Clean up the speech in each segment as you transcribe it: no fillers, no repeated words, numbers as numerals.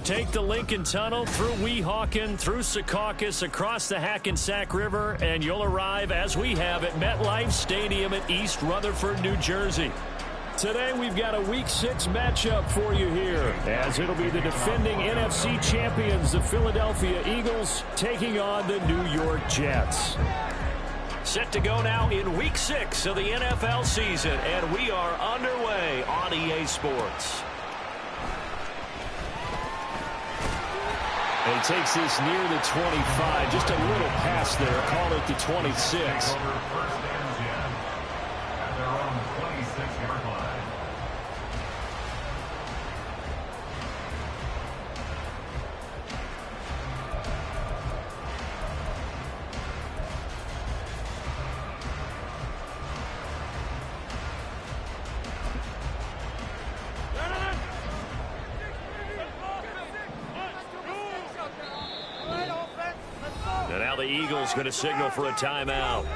Take the Lincoln Tunnel through Weehawken, through Secaucus, across the Hackensack River, and you'll arrive, as we have, at MetLife Stadium at East Rutherford, New Jersey. Today we've got a Week 6 matchup for you here, as it'll be the defending NFC champions, the Philadelphia Eagles, taking on the New York Jets. Set to go now in Week 6 of the NFL season, and we are underway on EA Sports. And he takes this near the 25, just a little past there, call it the 26. And now the Eagles going to signal for a timeout.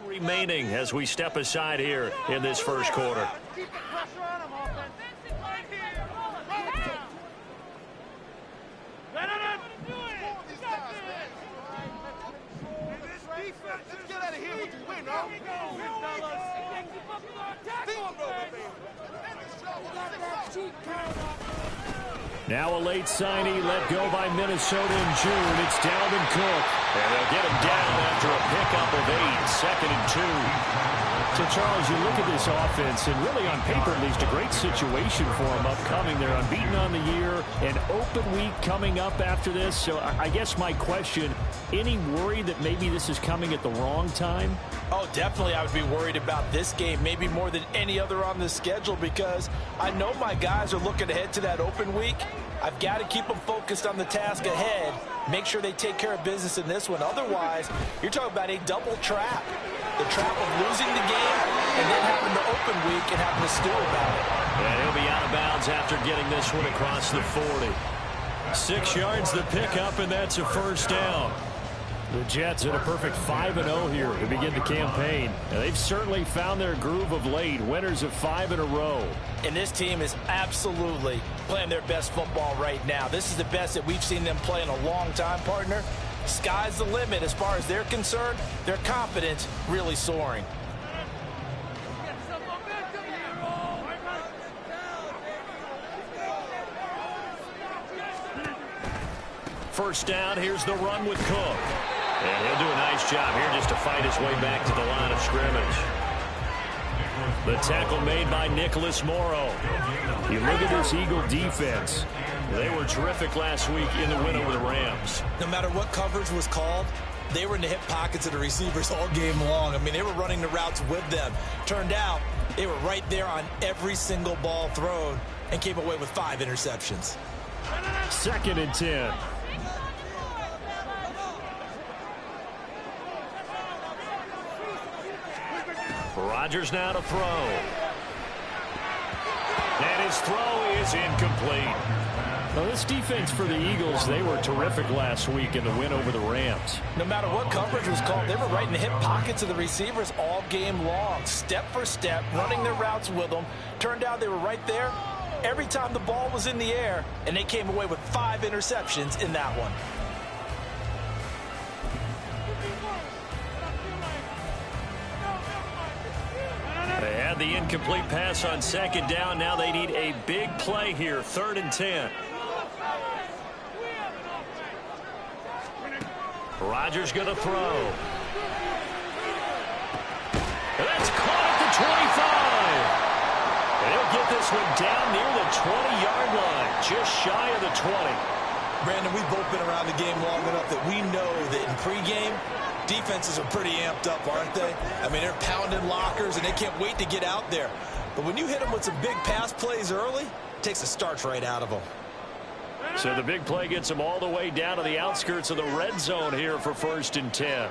Remaining as we step aside here in this first quarter. Now a late signee let go by Minnesota in June. It's Dalvin Cook. And they'll get him down after a pickup of 8, 2nd and 2. So, Charles, you look at this offense, and really on paper, at least, a great situation for them upcoming. They're unbeaten on the year, an open week coming up after this. So I guess my question, any worry that maybe this is coming at the wrong time? Oh, definitely I would be worried about this game, maybe more than any other on the schedule, because I know my guys are looking ahead to that open week. I've got to keep them focused on the task ahead, make sure they take care of business in this one. Otherwise, you're talking about a double trap. The trap of losing the game and then having the open week and having to stew about it. And he'll be out of bounds after getting this one across the 40. 6 yards the pickup, and that's a first down. The Jets at a perfect 5-0 here to begin the campaign. And they've certainly found their groove of late, winners of 5 in a row. And this team is absolutely playing their best football right now. This is the best that we've seen them play in a long time, partner. Sky's the limit as far as they're concerned. Their confidence really soaring. First down, here's the run with Cook. And he'll do a nice job here just to fight his way back to the line of scrimmage. The tackle made by Nicholas Morrow. You look at this Eagle defense. They were terrific last week in the win over the Rams. No matter what coverage was called, they were in the hip pockets of the receivers all game long. I mean, they were running the routes with them. Turned out, they were right there on every single ball thrown and came away with 5 interceptions. 2nd and 10. Rodgers now to throw. And his throw is incomplete. Well, this defense for the Eagles, they were terrific last week in the win over the Rams. No matter what coverage was called, they were right in the hip pockets of the receivers all game long, step for step, running their routes with them. Turned out they were right there every time the ball was in the air, and they came away with 5 interceptions in that one. They had the incomplete pass on 2nd down. Now they need a big play here, 3rd and 10. Rodgers going to throw. And that's caught at the 25. They'll get this one down near the 20-yard line, just shy of the 20. Brandon, we've both been around the game long enough that we know that in pregame, defenses are pretty amped up, aren't they? I mean, they're pounding lockers, and they can't wait to get out there. But when you hit them with some big pass plays early, it takes the starch right out of them. So the big play gets them all the way down to the outskirts of the red zone here for 1st and 10.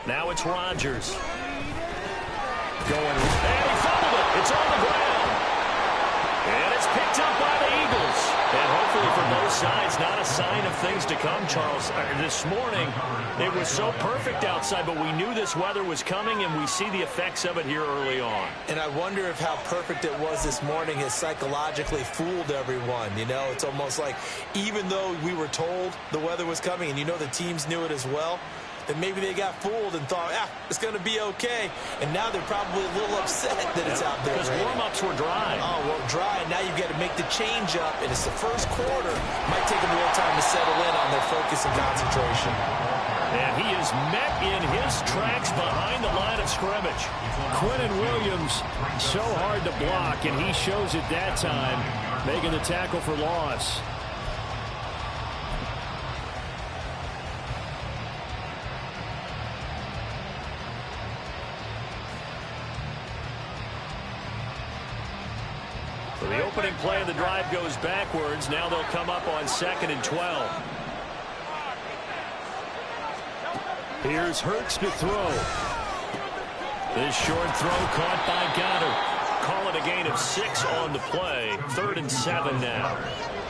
Now it's Rodgers. Going, and he fumbled it. It's on the ground. And it's picked up by the Eagles. And hopefully for both sides, not a sign of things to come, Charles. This morning, it was so perfect outside, but we knew this weather was coming, and we see the effects of it here early on. And I wonder if how perfect it was this morning has psychologically fooled everyone. You know, it's almost like even though we were told the weather was coming, and you know the teams knew it as well, that maybe they got fooled and thought, it's going to be okay. And now they're probably a little upset that it's out there. Because warm-ups were dry. Oh, well, dry. And now you've got to make the change up. And it's the first quarter. Might take them a little time to settle in on their focus and concentration. And he is met in his tracks behind the line of scrimmage. Quinnen Williams, so hard to block, and he shows it that time, making the tackle for loss. The opening play of the drive goes backwards. Now they'll come up on 2nd and 12. Here's Hurts to throw. This short throw caught by Goddard. Call it a gain of 6 on the play. 3rd and 7 now.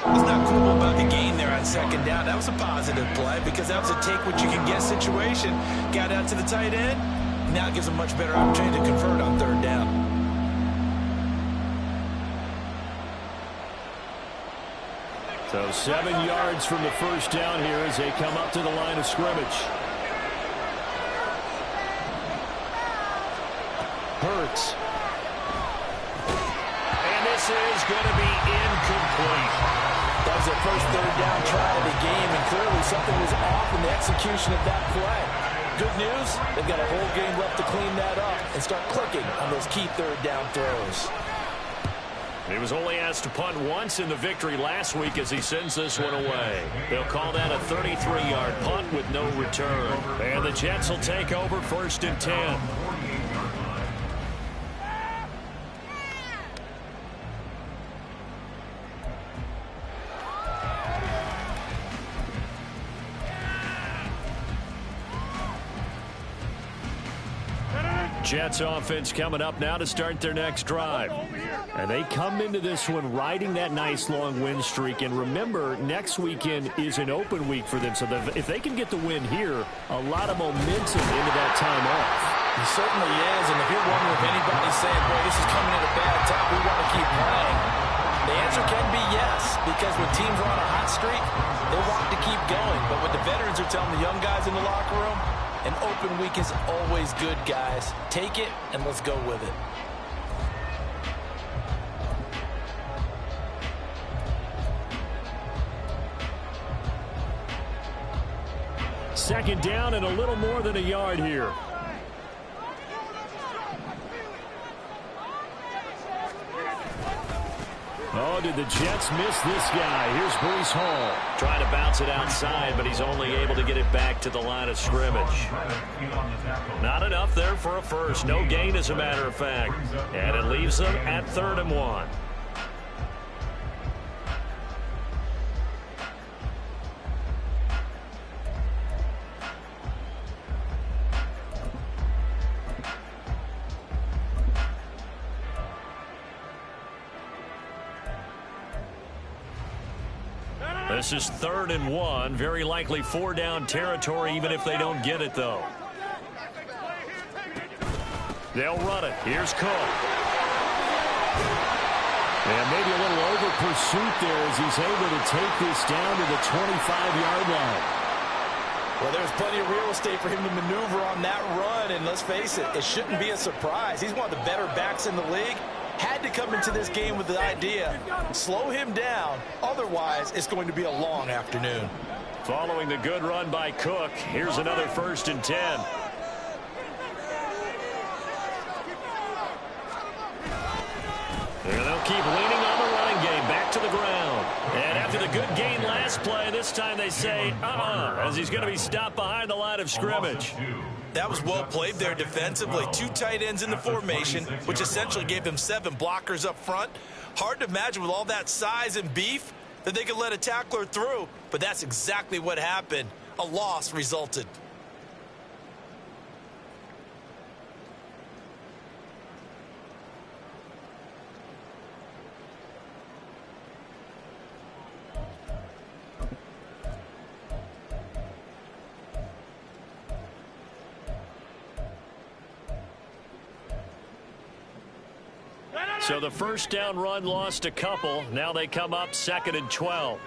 What's not cool about the gain there on 2nd down? That was a positive play because that was a take-what-you-can-get situation. Got out to the tight end. Now it gives a much better opportunity to convert on 3rd down. So 7 yards from the first down here as they come up to the line of scrimmage. Hurts. And this is going to be incomplete. That was their first 3rd down try of the game, and clearly something was off in the execution of that play. Good news, they've got a whole game left to clean that up and start clicking on those key 3rd down throws. He was only asked to punt once in the victory last week as he sends this one away. They'll call that a 33-yard punt with no return. And the Jets will take over 1st and 10. Jets offense coming up now to start their next drive. And they come into this one riding that nice long win streak. And remember, next weekend is an open week for them. So if they can get the win here, a lot of momentum into that time off. He certainly is. And if you're wondering if anybody's saying, boy, this is coming at a bad time, we want to keep playing, the answer can be yes. Because when teams are on a hot streak, they want to keep going. But what the veterans are telling the young guys in the locker room, an open week is always good, guys. Take it, and let's go with it. Second down and a little more than a yard here. Oh, did the Jets miss this guy? Here's Breece Hall. Trying to bounce it outside, but he's only able to get it back to the line of scrimmage. Not enough there for a first. No gain, as a matter of fact. And it leaves them at 3rd and 1. This is 3rd and 1. Very likely 4-down territory, even if they don't get it, though. They'll run it. Here's Cook. And maybe a little over pursuit there as he's able to take this down to the 25-yard line. Well, there's plenty of real estate for him to maneuver on that run, and let's face it, it shouldn't be a surprise. He's one of the better backs in the league. had to come into this game with the idea, slow him down, otherwise it's going to be a long afternoon. Following the good run by Cook, here's another 1st and 10. And they'll keep leaning on the running game, back to the ground. And after the good gain last play, this time they say, as he's going to be stopped behind the line of scrimmage. That was well played there defensively. 2 tight ends in the formation, which essentially gave them 7 blockers up front. Hard to imagine with all that size and beef that they could let a tackler through, but that's exactly what happened. A loss resulted. So the 1st down run lost a couple. Now they come up 2nd and 12.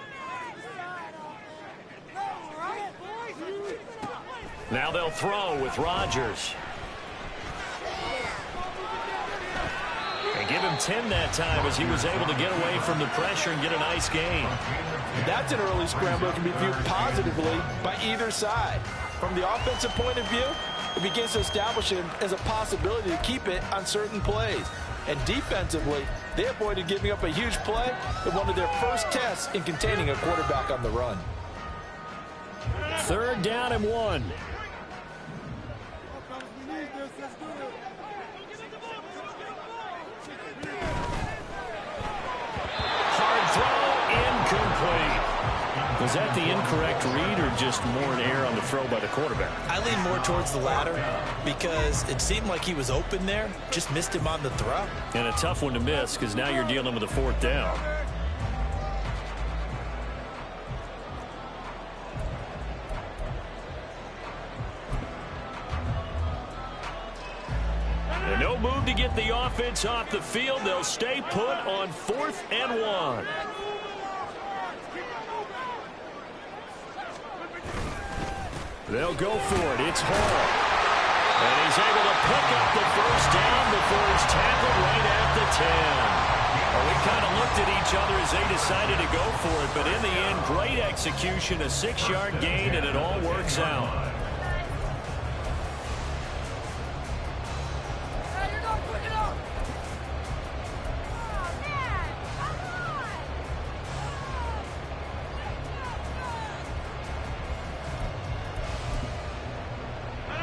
Now they'll throw with Rodgers. And give him 10 that time as he was able to get away from the pressure and get a nice gain. That's an early scramble that can be viewed positively by either side. From the offensive point of view, it begins to establish him as a possibility to keep it on certain plays. And defensively, they avoided giving up a huge play in one of their first tests in containing a quarterback on the run. 3rd down and 1. Hard throw, incomplete. Was that the incorrect read or just more an error on the throw by the quarterback? I lean more towards the latter because it seemed like he was open there, just missed him on the throw. And a tough one to miss because now you're dealing with a 4th down. And no move to get the offense off the field. They'll stay put on 4th and 1. They'll go for it. It's Hall. And he's able to pick up the 1st down before he's tackled right at the 10. Well, we kind of looked at each other as they decided to go for it, but in the end, great execution, a 6-yard gain, and it all works out.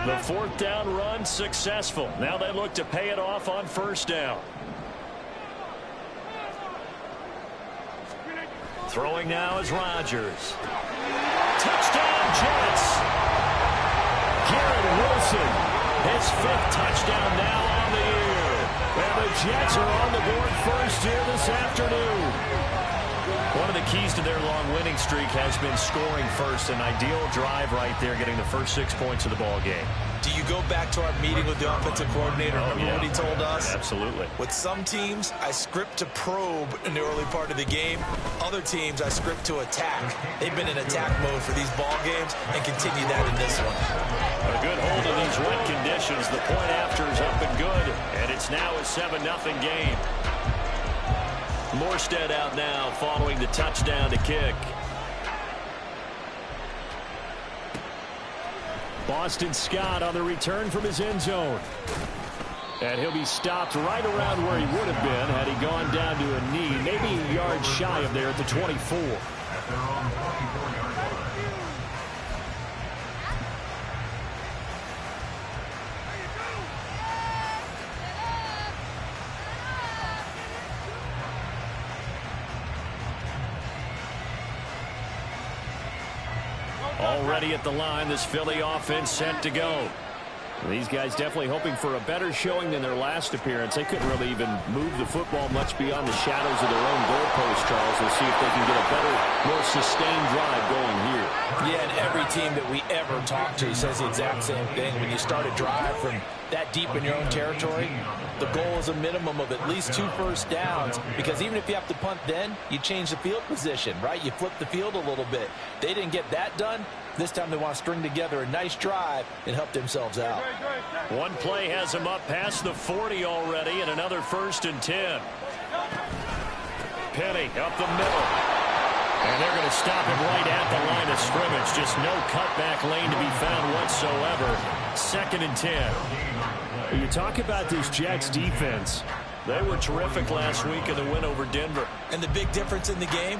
The 4th down run successful. Now they look to pay it off on 1st down. Throwing now is Rodgers. Touchdown Jets. Garrett Wilson, his 5th touchdown now on the year. And the Jets are on the board first here this afternoon. One of the keys to their long winning streak has been scoring first. An ideal drive right there, getting the first 6 points of the ball game. Do you go back to our meeting with the offensive coordinator? Remember what he told us? Absolutely. With some teams, I script to probe in the early part of the game. Other teams, I script to attack. They've been in attack mode for these ball games and continue that in this one. A good hold of these wet conditions. The point after is up and good, and it's now a 7-0 game. Morstead out now following the touchdown to kick. Boston Scott on the return from his end zone. And he'll be stopped right around where he would have been had he gone down to a knee, maybe a yard shy of there at the 24. Already at the line, this Philly offense set to go. These guys definitely hoping for a better showing than their last appearance. They couldn't really even move the football much beyond the shadows of their own goalpost, Charles. We'll see if they can get a better, more sustained drive going here. Yeah, and every team that we ever talk to says the exact same thing. When you start a drive from that deep in your own territory, the goal is a minimum of at least 2 first downs, because even if you have to punt then, you change the field position, right? You flip the field a little bit. They didn't get that done. This time they want to string together a nice drive and help themselves out. One play has them up past the 40 already, and another 1st and 10. Penny up the middle. And they're going to stop him right at the line of scrimmage. Just no cutback lane to be found whatsoever. 2nd and 10. You talk about this Jets defense. They were terrific last week in the win over Denver. And the big difference in the game,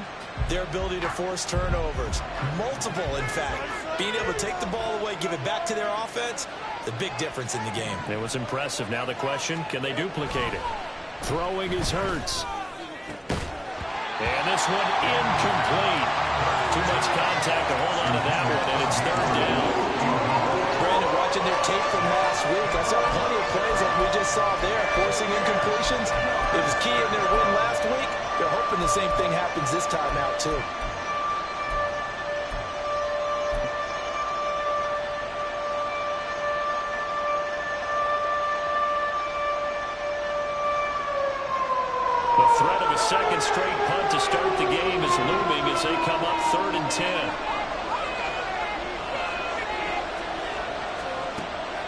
their ability to force turnovers. Multiple, in fact. Being able to take the ball away, give it back to their offense, the big difference in the game. It was impressive. Now the question, can they duplicate it? Throwing is Hurts. And this one incomplete. Too much contact to hold on to that one, and it's 3rd down. Brandon, watching their tape from last week, I saw plenty of plays like we just saw there, forcing incompletions. It was key in their win last week. They're hoping the same thing happens this time out, too. The threat of a second straight punt to start the game is looming as they come up 3rd and 10.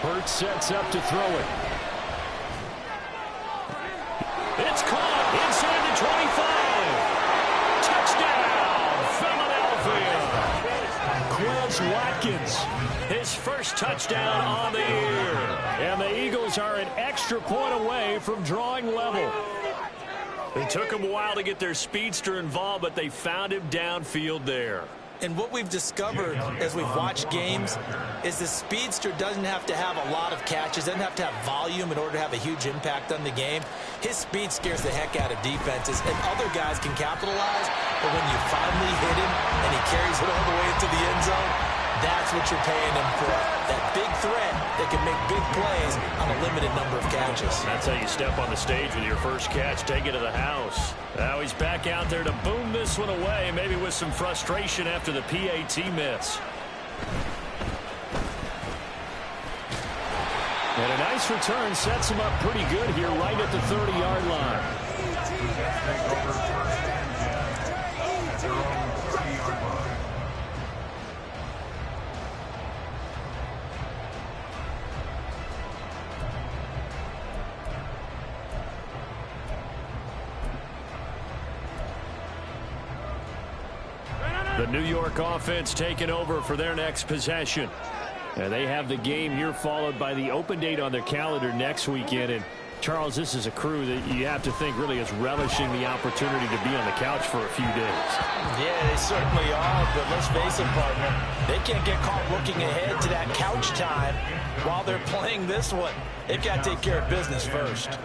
Hurts sets up to throw it. It's caught inside the 25. Touchdown, Philadelphia. Quez Watkins, his first touchdown on the year. And the Eagles are an extra point away from drawing level. It took them a while to get their speedster involved, but they found him downfield there. And what we've discovered as we've watched games is the speedster doesn't have to have a lot of catches, doesn't have to have volume in order to have a huge impact on the game. His speed scares the heck out of defenses, and other guys can capitalize, but when you finally hit him and he carries it all the way into the end zone, that's what you're paying him for. That big threat that can make big plays on a limited number of catches. That's how you step on the stage with your first catch, take it to the house. Now he's back out there to boom this one away, maybe with some frustration after the PAT miss. And a nice return sets him up pretty good here right at the 30-yard line. The New York offense taking over for their next possession. And they have the game here followed by the open date on their calendar next weekend. And Charles, this is a crew that you have to think really is relishing the opportunity to be on the couch for a few days. Yeah, they certainly are, but let's face it, partner, they can't get caught looking ahead to that couch time while they're playing this one. They've got to take care of business first.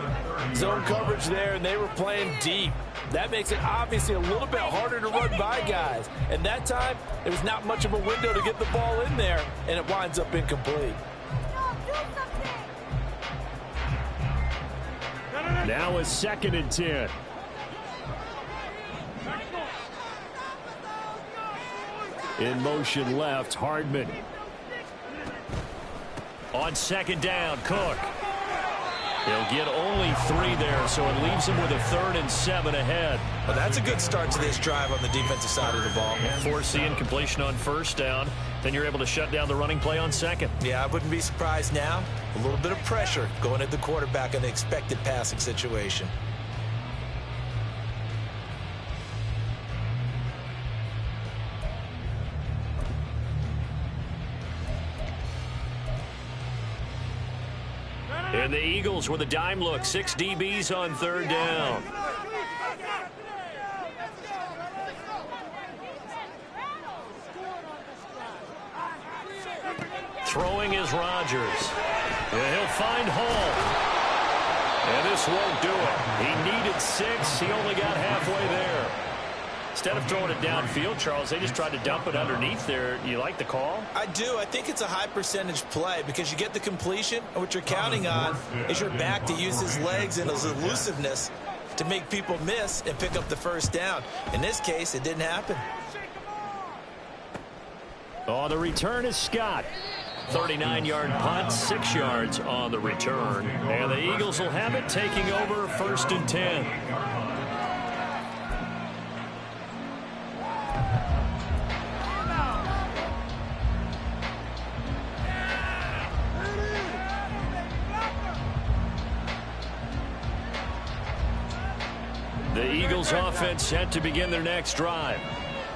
Zone coverage there, and they were playing deep. That makes it obviously a little bit harder to run by guys. And that time, there was not much of a window to get the ball in there, and it winds up incomplete. Now a 2nd and 10. In motion left, Hardman. On 2nd down, Cook. He'll get only 3 there, so it leaves him with a 3rd and 7 ahead. Well, that's a good start to this drive on the defensive side of the ball. Force the incompletion on 1st down. Then you're able to shut down the running play on 2nd. Yeah, I wouldn't be surprised now. A little bit of pressure going at the quarterback in the expected passing situation. And the Eagles with a dime look. 6 DBs on 3rd down. Throwing is Rodgers. And he'll find Hall. And this won't do it. He needed 6. He only got halfway there. Instead of throwing it downfield, Charles, they just tried to dump it underneath there. You like the call? I do. I think it's a high percentage play because you get the completion, and what you're counting on is your back to use his legs and his elusiveness to make people miss and pick up the 1st down. In this case, it didn't happen. Oh, the return is Scott. 39-yard punt, 6 yards on the return. And the Eagles will have it, taking over 1st and 10. The Eagles offense set to begin their next drive.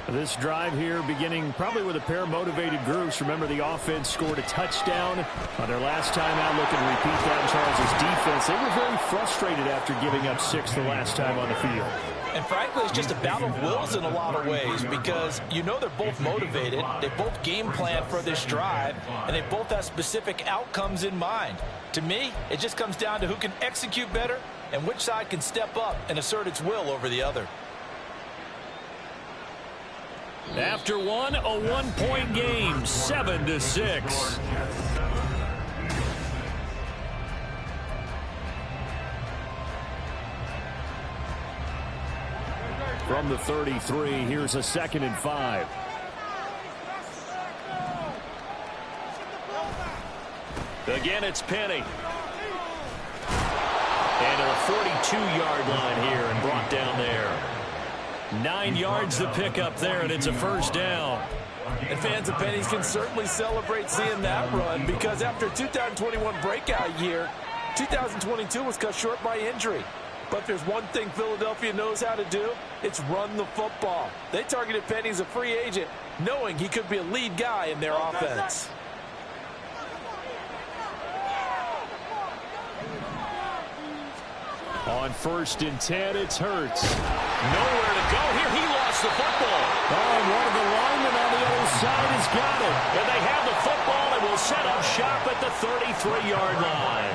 This drive here beginning probably with a pair of motivated groups. Remember, the offense scored a touchdown on their last time out. Looking to repeat that in Charles' defense. They were very frustrated after giving up 6 the last time on the field. And frankly, it's just a battle of wills in a lot of ways because you know they're both motivated. They both game plan for this drive, and they both have specific outcomes in mind. To me, it just comes down to who can execute better and which side can step up and assert its will over the other. After one, a 1-point game, 7-6. From the 33, here's a 2nd and 5. Again, it's Penny. And to the 42-yard line here and brought down there. 9 yards to pick up there, and it's a first down. And fans of Pennies can certainly celebrate seeing that run because after 2021 breakout year, 2022 was cut short by injury. But if there's one thing Philadelphia knows how to do, it's run the football. They targeted Penny as a free agent, knowing he could be a lead guy in their offense. On 1st and 10, it's Hurts. Nowhere to go here. He lost the football. Oh, and one of the linemen on the other side has got it. And they have the football and will set up shop at the 33-yard line.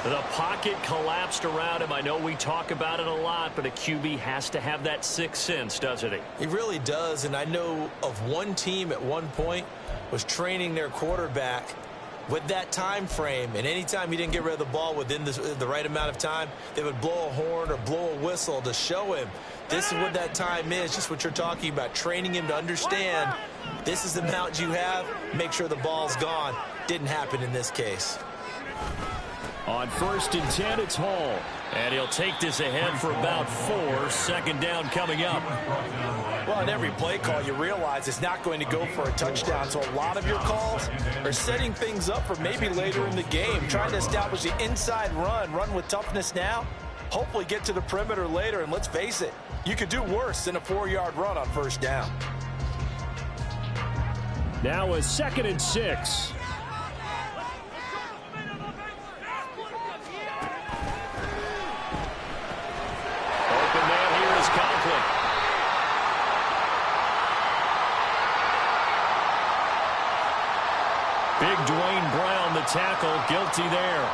The pocket collapsed around him. I know we talk about it a lot, but a QB has to have that sixth sense, doesn't he? He really does, and I know of one team at one point was training their quarterback with that time frame, and anytime he didn't get rid of the ball within the right amount of time, they would blow a horn or blow a whistle to show him this is what that time is, just what you're talking about, training him to understand this is the amount you have, make sure the ball's gone. Didn't happen in this case. On 1st and 10, it's Hall. And he'll take this ahead for about 4. 2nd down coming up. Well, in every play call, you realize it's not going to go for a touchdown. So a lot of your calls are setting things up for maybe later in the game, trying to establish the inside run with toughness now, hopefully get to the perimeter later. And let's face it, you could do worse than a 4-yard run on 1st down. Now a 2nd and 6. Big Dwayne Brown, the tackle, guilty there.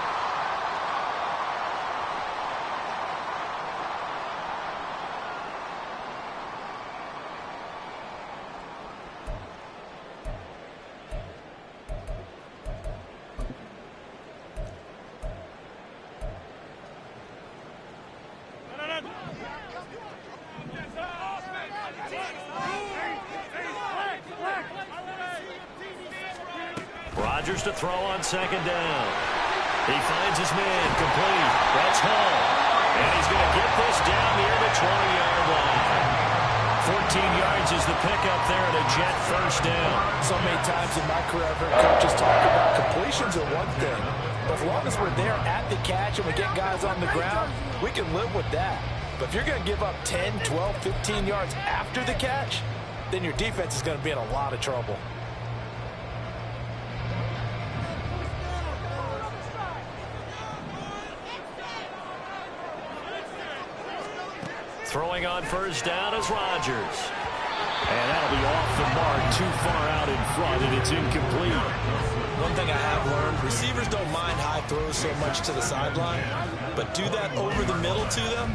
Rodgers to throw on 2nd down. He finds his man, complete. That's Hall. And he's going to get this down near the 20-yard line. 14 yards is the pickup there at a Jet first down. So many times in my career, I've heard coaches talk about completions are one thing. But as long as we're there at the catch and we get guys on the ground, we can live with that. But if you're going to give up 10, 12, 15 yards after the catch, then your defense is going to be in a lot of trouble. Throwing on 1st down is Rodgers. And that'll be off the mark, too far out in front, and it's incomplete. One thing I have learned, receivers don't mind high throws so much to the sideline, but do that over the middle to them,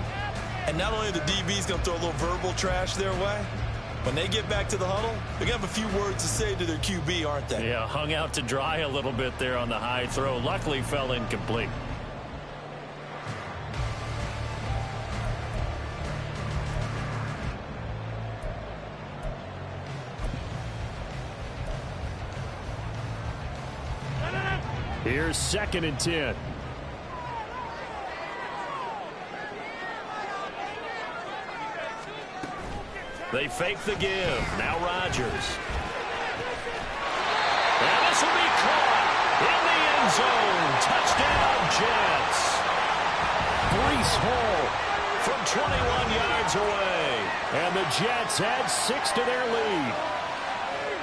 and not only are the DBs going to throw a little verbal trash their way, when they get back to the huddle, they're going to have a few words to say to their QB, aren't they? Yeah, hung out to dry a little bit there on the high throw. Luckily fell incomplete. Here's 2nd and 10. They fake the give. Now Rodgers. And this will be caught in the end zone. Touchdown, Jets. Breece Hall from 21 yards away. And the Jets add 6 to their lead.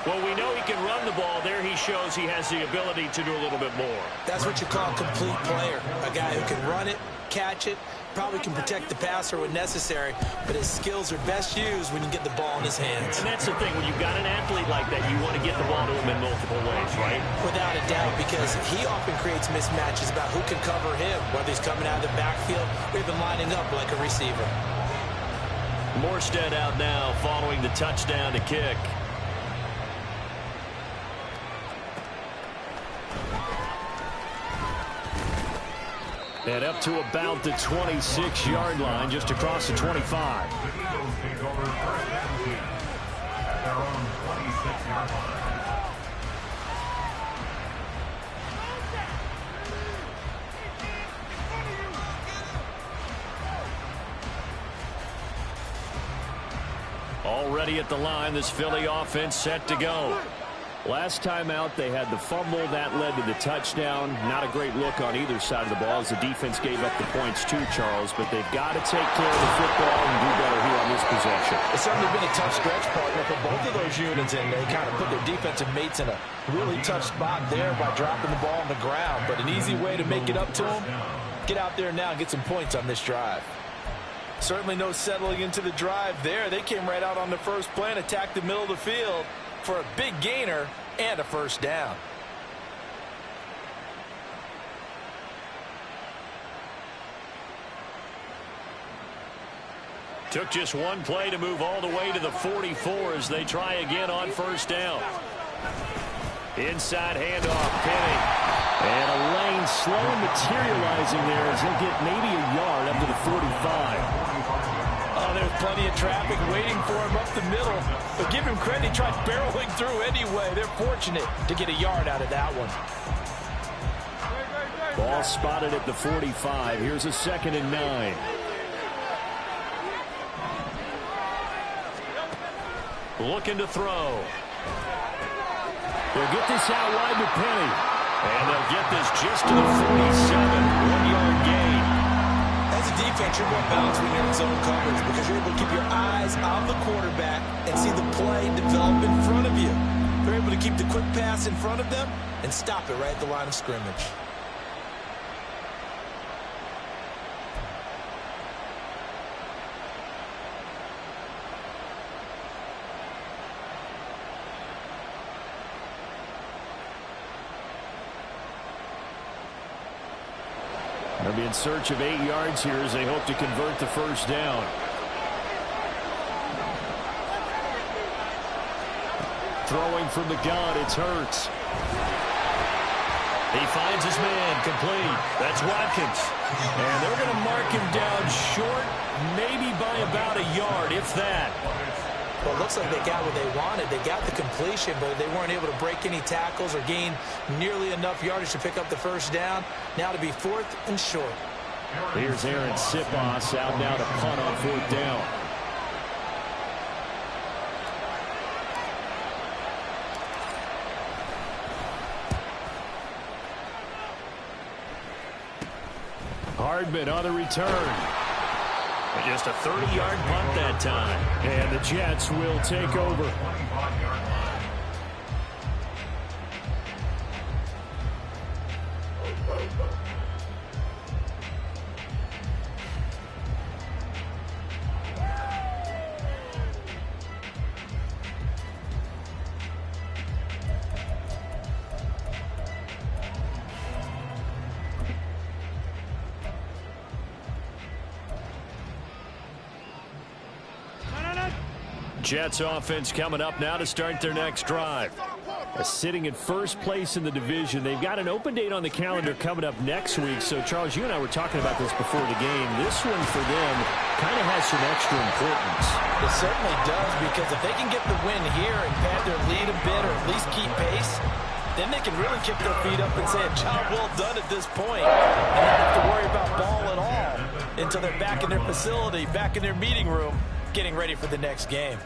Well, we know he can run the ball. There he shows he has the ability to do a little bit more. That's what you call a complete player. A guy who can run it, catch it, probably can protect the passer when necessary, but his skills are best used when you get the ball in his hands. And that's the thing. When you've got an athlete like that, you want to get the ball to him in multiple ways, right? Without a doubt, because he often creates mismatches about who can cover him, whether he's coming out of the backfield or even lining up like a receiver. Morstead out now following the touchdown to kick. And up to about the 26-yard line, just across the 25. Already at the line, this Philly offense set to go. Last time out, they had the fumble. That led to the touchdown. Not a great look on either side of the ball as the defense gave up the points too, Charles. But they've got to take care of the football and do better here on this possession. It's certainly been a tough stretch, partner, for both of those units, and they kind of put their defensive mates in a really tough spot there by dropping the ball on the ground. But an easy way to make it up to them, get out there now and get some points on this drive. Certainly no settling into the drive there. They came right out on the first play and attacked the middle of the field for a big gainer and a first down. Took just one play to move all the way to the 44 as they try again on first down. Inside handoff, Penny. And a lane slow materializing there as he'll get maybe a yard up to the 45. Oh, there's plenty of traffic waiting for him up the middle. But give him credit, he tried barreling through anyway. They're fortunate to get a yard out of that one. Ball spotted at the 45. Here's a 2nd and 9. Looking to throw. They'll get this out wide to Penny. And they'll get this just to the 47. 1-yard gain. As a defense, you're more balanced when you're in zone coverage because you're able to keep your eyes on the quarterback and see the play develop in front of you. You're able to keep the quick pass in front of them and stop it right at the line of scrimmage. They'll be in search of 8 yards here as they hope to convert the first down. Throwing from the gun, it's Hurts. He finds his man, complete. That's Watkins. And they're going to mark him down short, maybe by about a yard, if that. Well, it looks like they got what they wanted. They got the completion, but they weren't able to break any tackles or gain nearly enough yardage to pick up the first down. Now to be 4th and short. Here's Aaron Siposs out now to punt on 4th down. Hardman on the return. And just a 30-yard punt that time. And the Jets will take over. Jets offense coming up now to start their next drive. Sitting in first place in the division. They've got an open date on the calendar coming up next week. So, Charles, you and I were talking about this before the game. This one for them kind of has some extra importance. It certainly does, because if they can get the win here and pad their lead a bit or at least keep pace, then they can really kick their feet up and say a job well done at this point and not have to worry about ball at all until they're back in their facility, back in their meeting room, getting ready for the next game.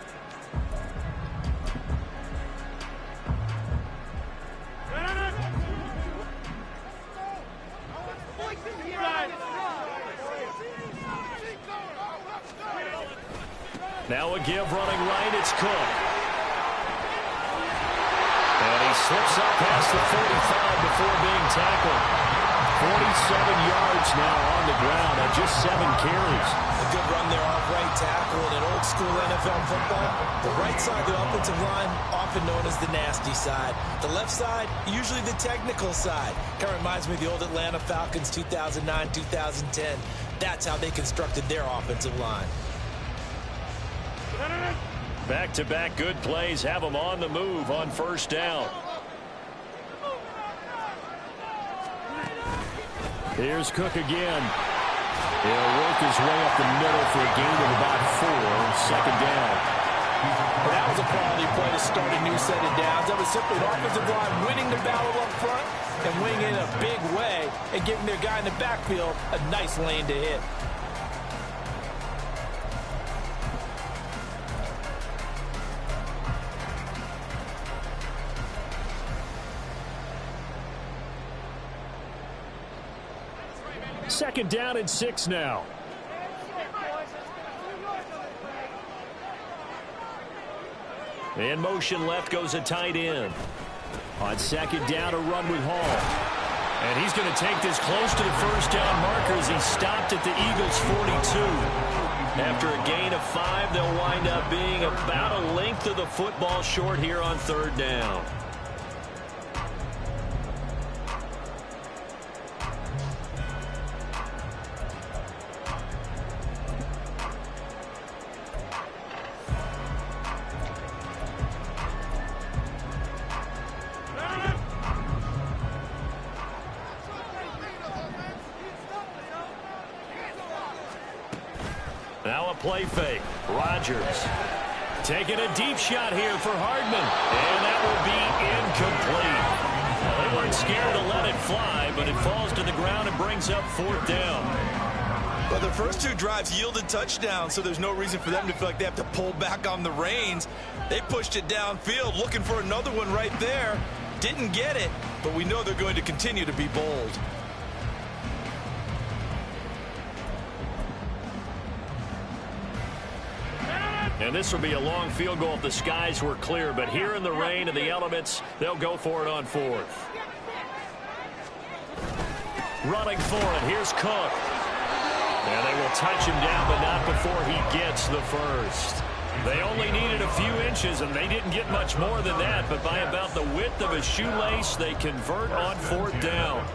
Now a give running right. It's Cook. And he slips up past the 45 before being tackled. 47 yards now on the ground on just 7 carries. A good run there off right tackle. In old school NFL football, the right side of the offensive line, often known as the nasty side. The left side, usually the technical side. Kind of reminds me of the old Atlanta Falcons 2009, 2010. That's how they constructed their offensive line. Back-to-back good plays have them on the move on first down. Here's Cook again. He'll work his way up the middle for a gain of about 4. Second down. Well, that was a quality play to start a new set of downs. That was simply an offensive line winning the battle up front and winning in a big way and giving their guy in the backfield a nice lane to hit. Second down and 6 now. In motion left goes a tight end. On second down, a run with Hall. And he's going to take this close to the first down marker as he stopped at the Eagles' 42. After a gain of 5, they'll wind up being about a length of the football short here on third down. Now a play fake. Rodgers taking a deep shot here for Hardman. And that will be incomplete. Well, they weren't scared to let it fly, but it falls to the ground and brings up fourth down. But the first 2 drives yielded touchdowns, so there's no reason for them to feel like they have to pull back on the reins. They pushed it downfield, looking for another one right there. Didn't get it, but we know they're going to continue to be bold. And this will be a long field goal if the skies were clear. But here in the rain and the elements, they'll go for it on fourth. Running for it. Here's Cook. And they will touch him down, but not before he gets the first. They only needed a few inches, and they didn't get much more than that. But by about the width of a shoelace, they convert on fourth down.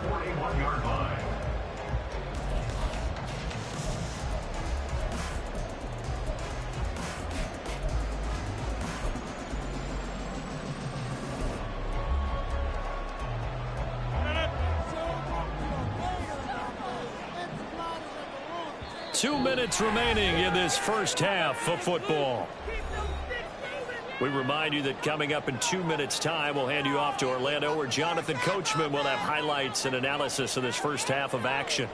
Two minutes remaining in this first half of football. We remind you that coming up in 2 minutes' time, we'll hand you off to Orlando, where Jonathan Coachman will have highlights and analysis of this first half of action.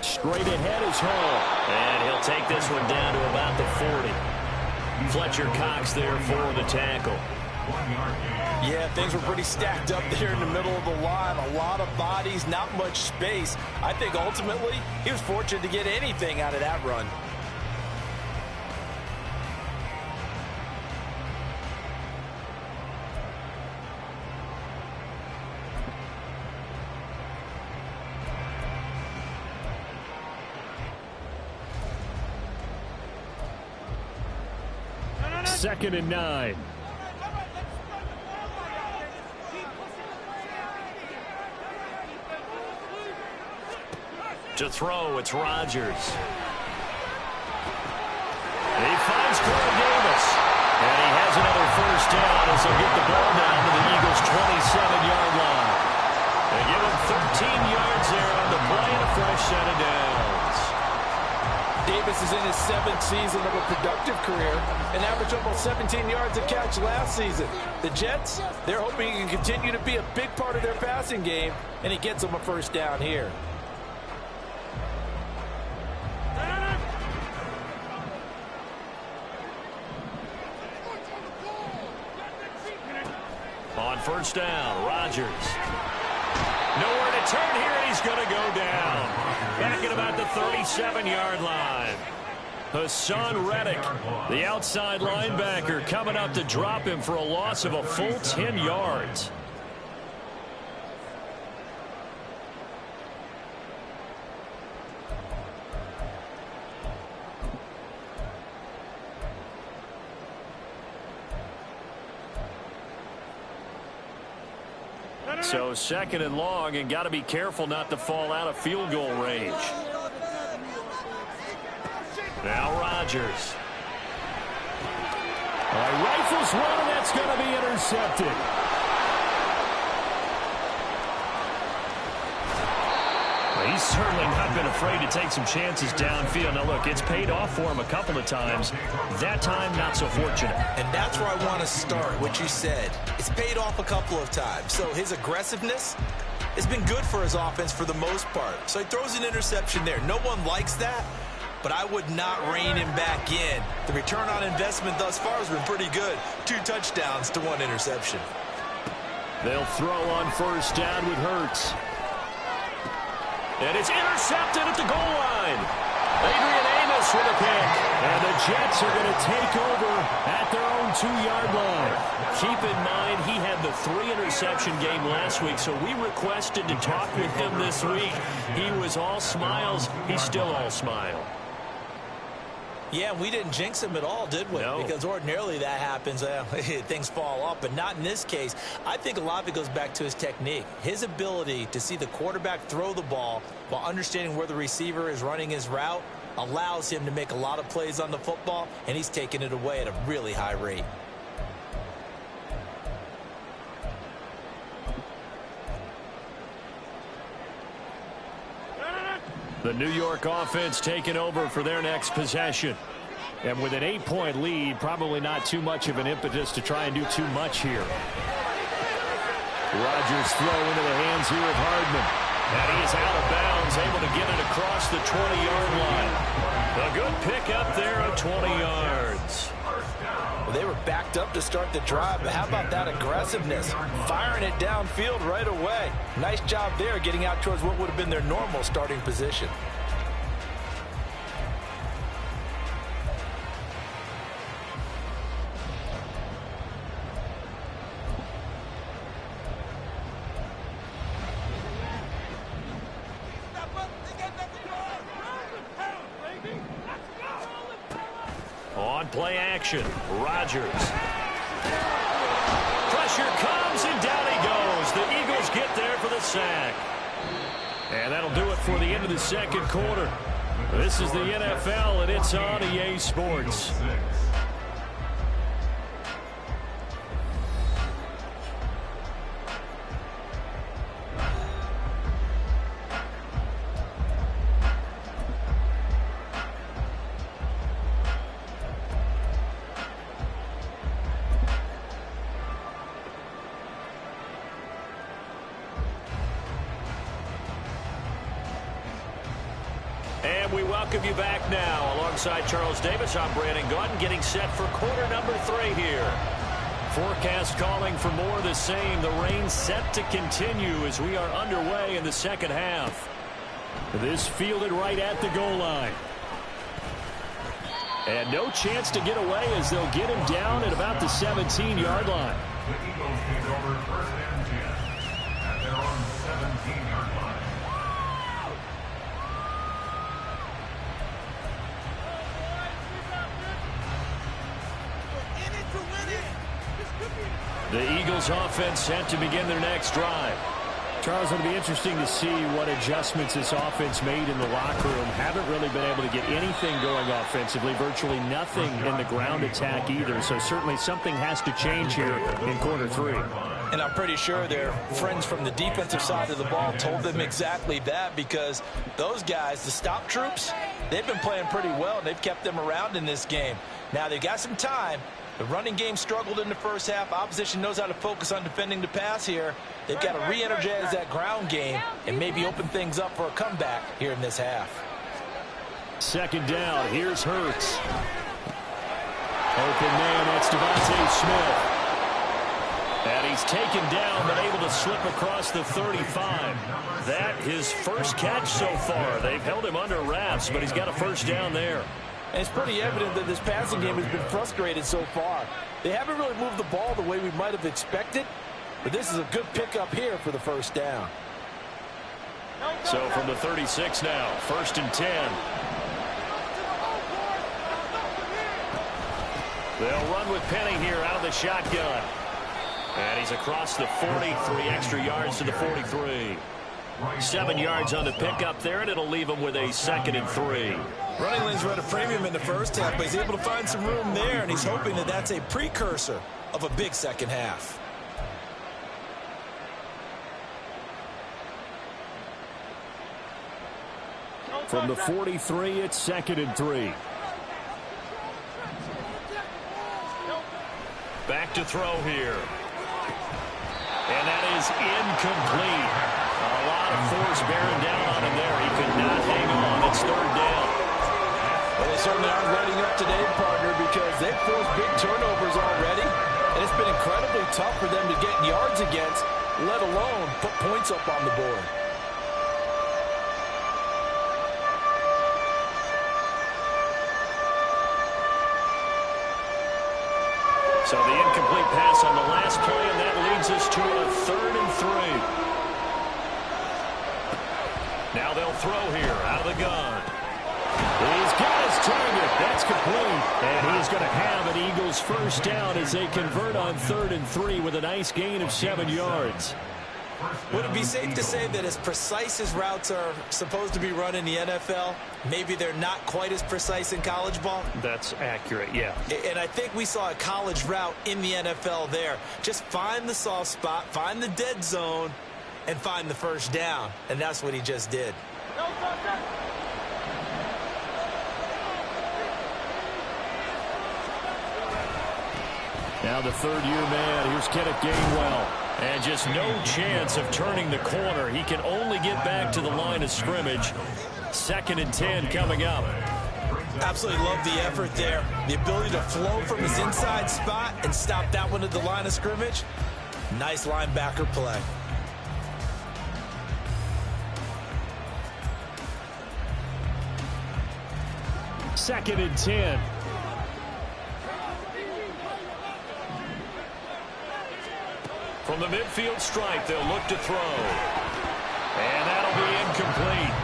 Straight ahead is Hall. And he'll take this one down to about the 40. Fletcher Cox there for the tackle. Yeah, things were pretty stacked up there in the middle of the line. A lot of bodies, not much space. I think ultimately he was fortunate to get anything out of that run. Second and 9. To throw, it's Rodgers. He finds Corey Davis. And he has another first down as he'll get the ball down to the Eagles' 27-yard line. They give him 13 yards there on the play and a fresh set of downs. Davis Davis is in his 7th season of a productive career and averaged almost 17 yards a catch last season. The Jets, they're hoping he can continue to be a big part of their passing game, and he gets them a first down here. On first down, Rodgers. Nowhere to turn here, and he's going to go down. Back at about the 37-yard line. Hassan Reddick, the outside linebacker, coming up to drop him for a loss of a full 10 yards. So second and long, and got to be careful not to fall out of field goal range. Now Rodgers. Rifles one, and that's going to be intercepted. He's certainly not been afraid to take some chances downfield. Now, look, it's paid off for him a couple of times. That time, not so fortunate. And that's where I want to start, what you said. It's paid off a couple of times. So his aggressiveness has been good for his offense for the most part. So he throws an interception there. No one likes that, but I would not rein him back in. The return on investment thus far has been pretty good. 2 touchdowns to 1 interception. They'll throw on first down with Hurts. And it's intercepted at the goal line. Adrian Amos with a pick. And the Jets are going to take over at their own 2-yard line. Keep in mind, he had the 3-interception game last week, so we requested to talk with him this week. He was all smiles. He's still all smile. Yeah, we didn't jinx him at all, did we? No. Because ordinarily that happens. Things fall off, but not in this case. I think a lot of it goes back to his technique. His ability to see the quarterback throw the ball while understanding where the receiver is running his route allows him to make a lot of plays on the football, and he's taking it away at a really high rate. The New York offense taking over for their next possession. And with an 8-point lead, probably not too much of an impetus to try and do too much here. Rodgers throw into the hands here of Hardman. And he is out of bounds, able to get it across the 20-yard line. A good pick up there of 20 yards. Well, they were backed up to start the drive, but how about that aggressiveness? Firing it downfield right away. Nice job there getting out towards what would have been their normal starting position. On play action, Rodgers. Pressure comes, and down he goes. The Eagles get there for the sack. And that'll do it for the end of the second quarter. This is the NFL, and it's on EA Sports. And we welcome you back now. Alongside Charles Davis, I'm Brandon Gaudin, getting set for quarter number 3 here. Forecast calling for more of the same. The rain set to continue as we are underway in the second half. This fielded right at the goal line. And no chance to get away as they'll get him down at about the 17-yard line. The Eagles take over first and 10 at their own 17-yard line. The Eagles offense set to begin their next drive. Charles, it'll be interesting to see what adjustments this offense made in the locker room. Haven't really been able to get anything going offensively, virtually nothing in the ground attack either. So certainly something has to change here in quarter 3. And I'm pretty sure their friends from the defensive side of the ball told them exactly that, because those guys, the stop troops, they've been playing pretty well, and they've kept them around in this game. Now, they've got some time. The running game struggled in the first half. Opposition knows how to focus on defending the pass here. They've got to re-energize that ground game and maybe open things up for a comeback here in this half. Second down. Here's Hurts. Open man, that's Devontae Smith. And he's taken down, but able to slip across the 35. That his first catch so far. They've held him under wraps, but he's got a first down there. And it's pretty evident that this passing game has been frustrated so far. They haven't really moved the ball the way we might have expected, but this is a good pickup here for the first down. So from the 36 now, 1st and 10. They'll run with Penny here out of the shotgun. And he's across the 40, 3 extra yards to the 43. 7 yards on the pickup there, and it'll leave him with a 2nd and 3. Running lanes were at a premium in the first half, but he's able to find some room there, and he's hoping that that's a precursor of a big second half. From the 43, it's 2nd and 3. Back to throw here. And that is incomplete. A lot of force bearing down on him there. He could not hang on. It's 3rd down. Well, they certainly aren't letting up today, partner, because they've forced big turnovers already, and it's been incredibly tough for them to get yards against, let alone put points up on the board. So the incomplete pass on the last play, and that leads us to a 3rd and 3. Now they'll throw here out of the gun. He's got his target. That's complete. And he's going to have an Eagles first down as they convert on 3rd and 3 with a nice gain of 7 yards. Would it be safe to say that as precise as routes are supposed to be run in the NFL, maybe they're not quite as precise in college ball? That's accurate, yeah. And I think we saw a college route in the NFL there. Just find the soft spot, find the dead zone, and find the first down. And that's what he just did. Now the 3rd-year man. Here's Kenneth Gainwell. And just no chance of turning the corner. He can only get back to the line of scrimmage. 2nd and 10 coming up. Absolutely love the effort there. The ability to flow from his inside spot and stop that one at the line of scrimmage. Nice linebacker play. Second and 10. From the midfield stripe, they'll look to throw. And that'll be incomplete.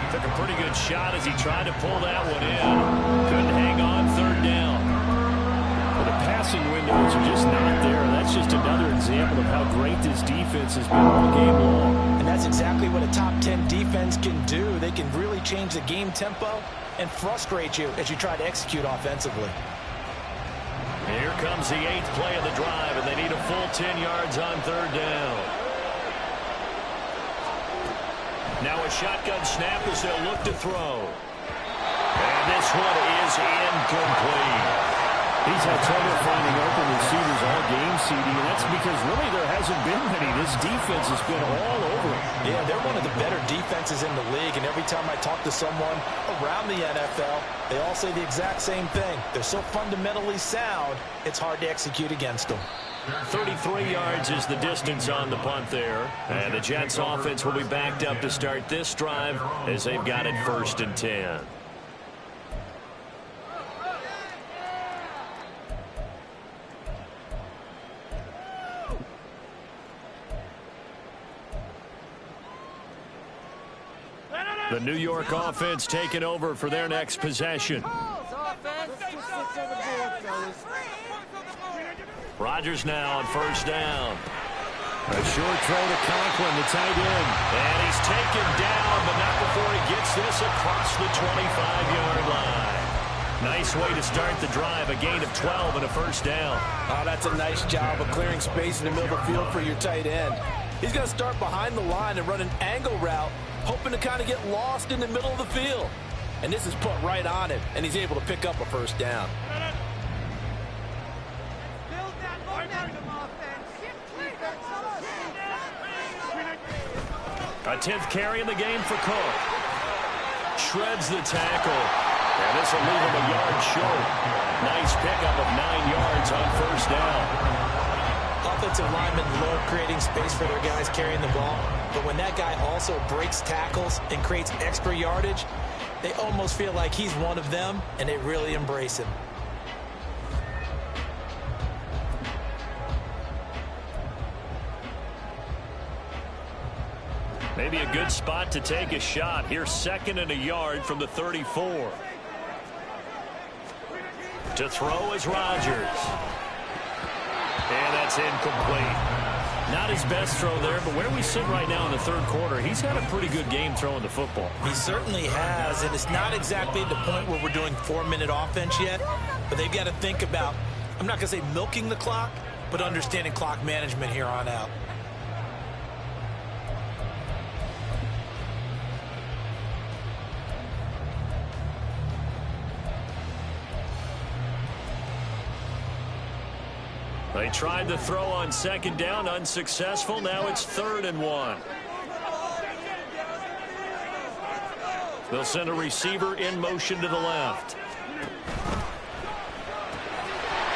Took a pretty good shot as he tried to pull that one in. Couldn't hang on, 3rd down. Well, the passing windows are just not there. That's just another example of how great this defense has been all game long. And that's exactly what a top 10 defense can do. They can really change the game tempo and frustrate you as you try to execute offensively. Here comes the 8th play of the drive, and they need a full 10 yards on 3rd down. Now a shotgun snap as they'll look to throw. And this one is incomplete. He's had trouble finding open receivers all game, CD, and that's because really there hasn't been many. This defense has been all over him. Yeah, they're one of the better defenses in the league, and every time I talk to someone around the NFL, they all say the exact same thing. They're so fundamentally sound, it's hard to execute against them. 33 yards is the distance on the punt there. And the Jets offense will be backed up to start this drive as they've got it 1st and 10. The New York offense taking over for their next possession. Rodgers now on 1st down. A short throw to Conklin, the tight end. And he's taken down, but not before he gets this across the 25-yard line. Nice way to start the drive. A gain of 12 and a first down. Oh, that's a nice job of clearing space in the middle of the field for your tight end. He's going to start behind the line and run an angle route, hoping to kind of get lost in the middle of the field. And this is put right on him, and he's able to pick up a first down. A 10th carry in the game for Cook. Shreds the tackle. And this will leave him a yard short. Nice pickup of 9 yards on first down. Offensive linemen love creating space for their guys carrying the ball. But when that guy also breaks tackles and creates extra yardage, they almost feel like he's one of them, and they really embrace him. Maybe a good spot to take a shot. Here's 2nd and a yard from the 34. To throw is Rodgers. And that's incomplete. Not his best throw there, but where we sit right now in the third quarter, he's had a pretty good game throwing the football. He certainly has, and it's not exactly the point where we're doing 4-minute offense yet, but they've got to think about, I'm not going to say milking the clock, but understanding clock management here on out. They tried the throw on 2nd down, unsuccessful. Now it's 3rd and 1. They'll send a receiver in motion to the left.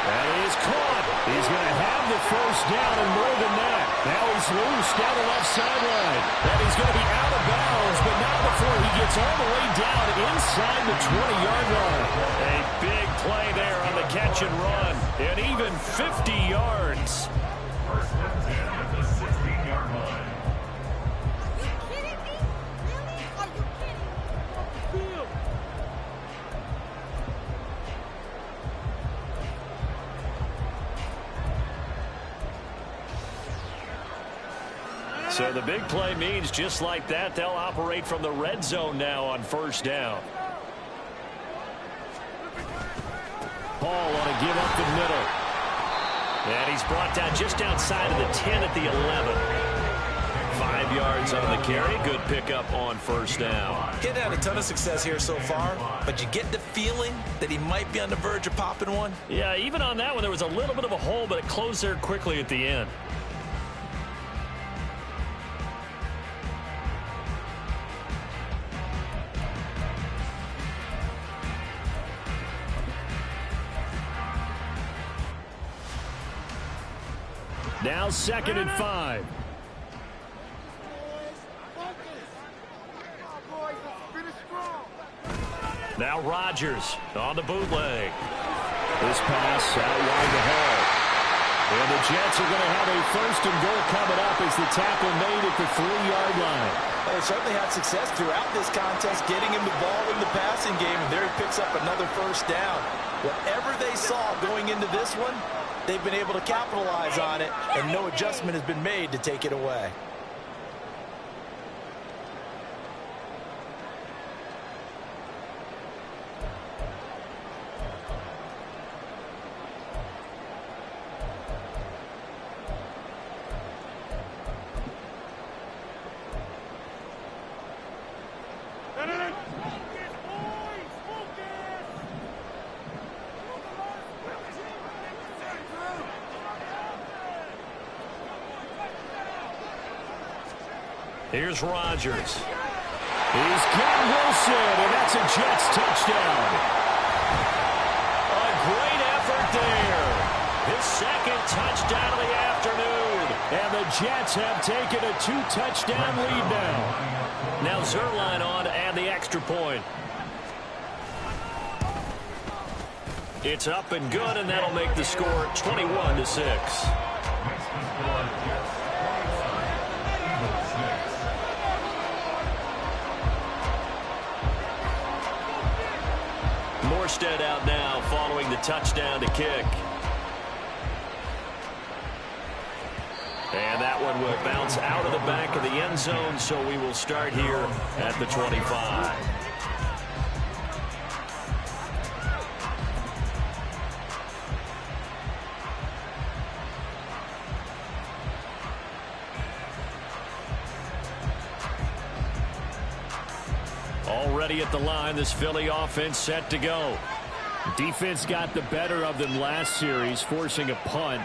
That is caught. He's going to have the first down and more than that. Now he's loose down the left sideline. And he's going to be out of bounds, but not before he gets all the way down inside the 20-yard line. A big play there on the catch and run. And even 50 yards. First and 10 at the 16-yard line. Are you kidding me? Really? Are you kidding me? So the big play means just like that, they'll operate from the red zone now on first down. Paul on a give up the middle. And he's brought down just outside of the 10 at the 11. 5 yards on the carry. Good pickup on first down. Getting had a ton of success here so far, but you get the feeling that he might be on the verge of popping one. Yeah, even on that one, there was a little bit of a hole, but it closed there quickly at the end. Now 2nd and 5. Now Rodgers on the bootleg. This pass out wide to Hall. And the Jets are going to have a 1st and goal coming up as the tackle made at the 3-yard line. Well, they certainly had success throughout this contest, getting him the ball in the passing game, and there he picks up another first down. Whatever they saw going into this one, they've been able to capitalize on it, and no adjustment has been made to take it away. Here's Rodgers. He's got Wilson, and that's a Jets touchdown. A great effort there. His 2nd touchdown of the afternoon. And the Jets have taken a 2-touchdown lead now. Now Zuerlein on to add the extra point. It's up and good, and that'll make the score 21-6. Morstead out now following the touchdown to kick. And that one will bounce out of the back of the end zone, so we will start here at the 25. Already at the line, this Philly offense set to go. Defense got the better of them last series, forcing a punt.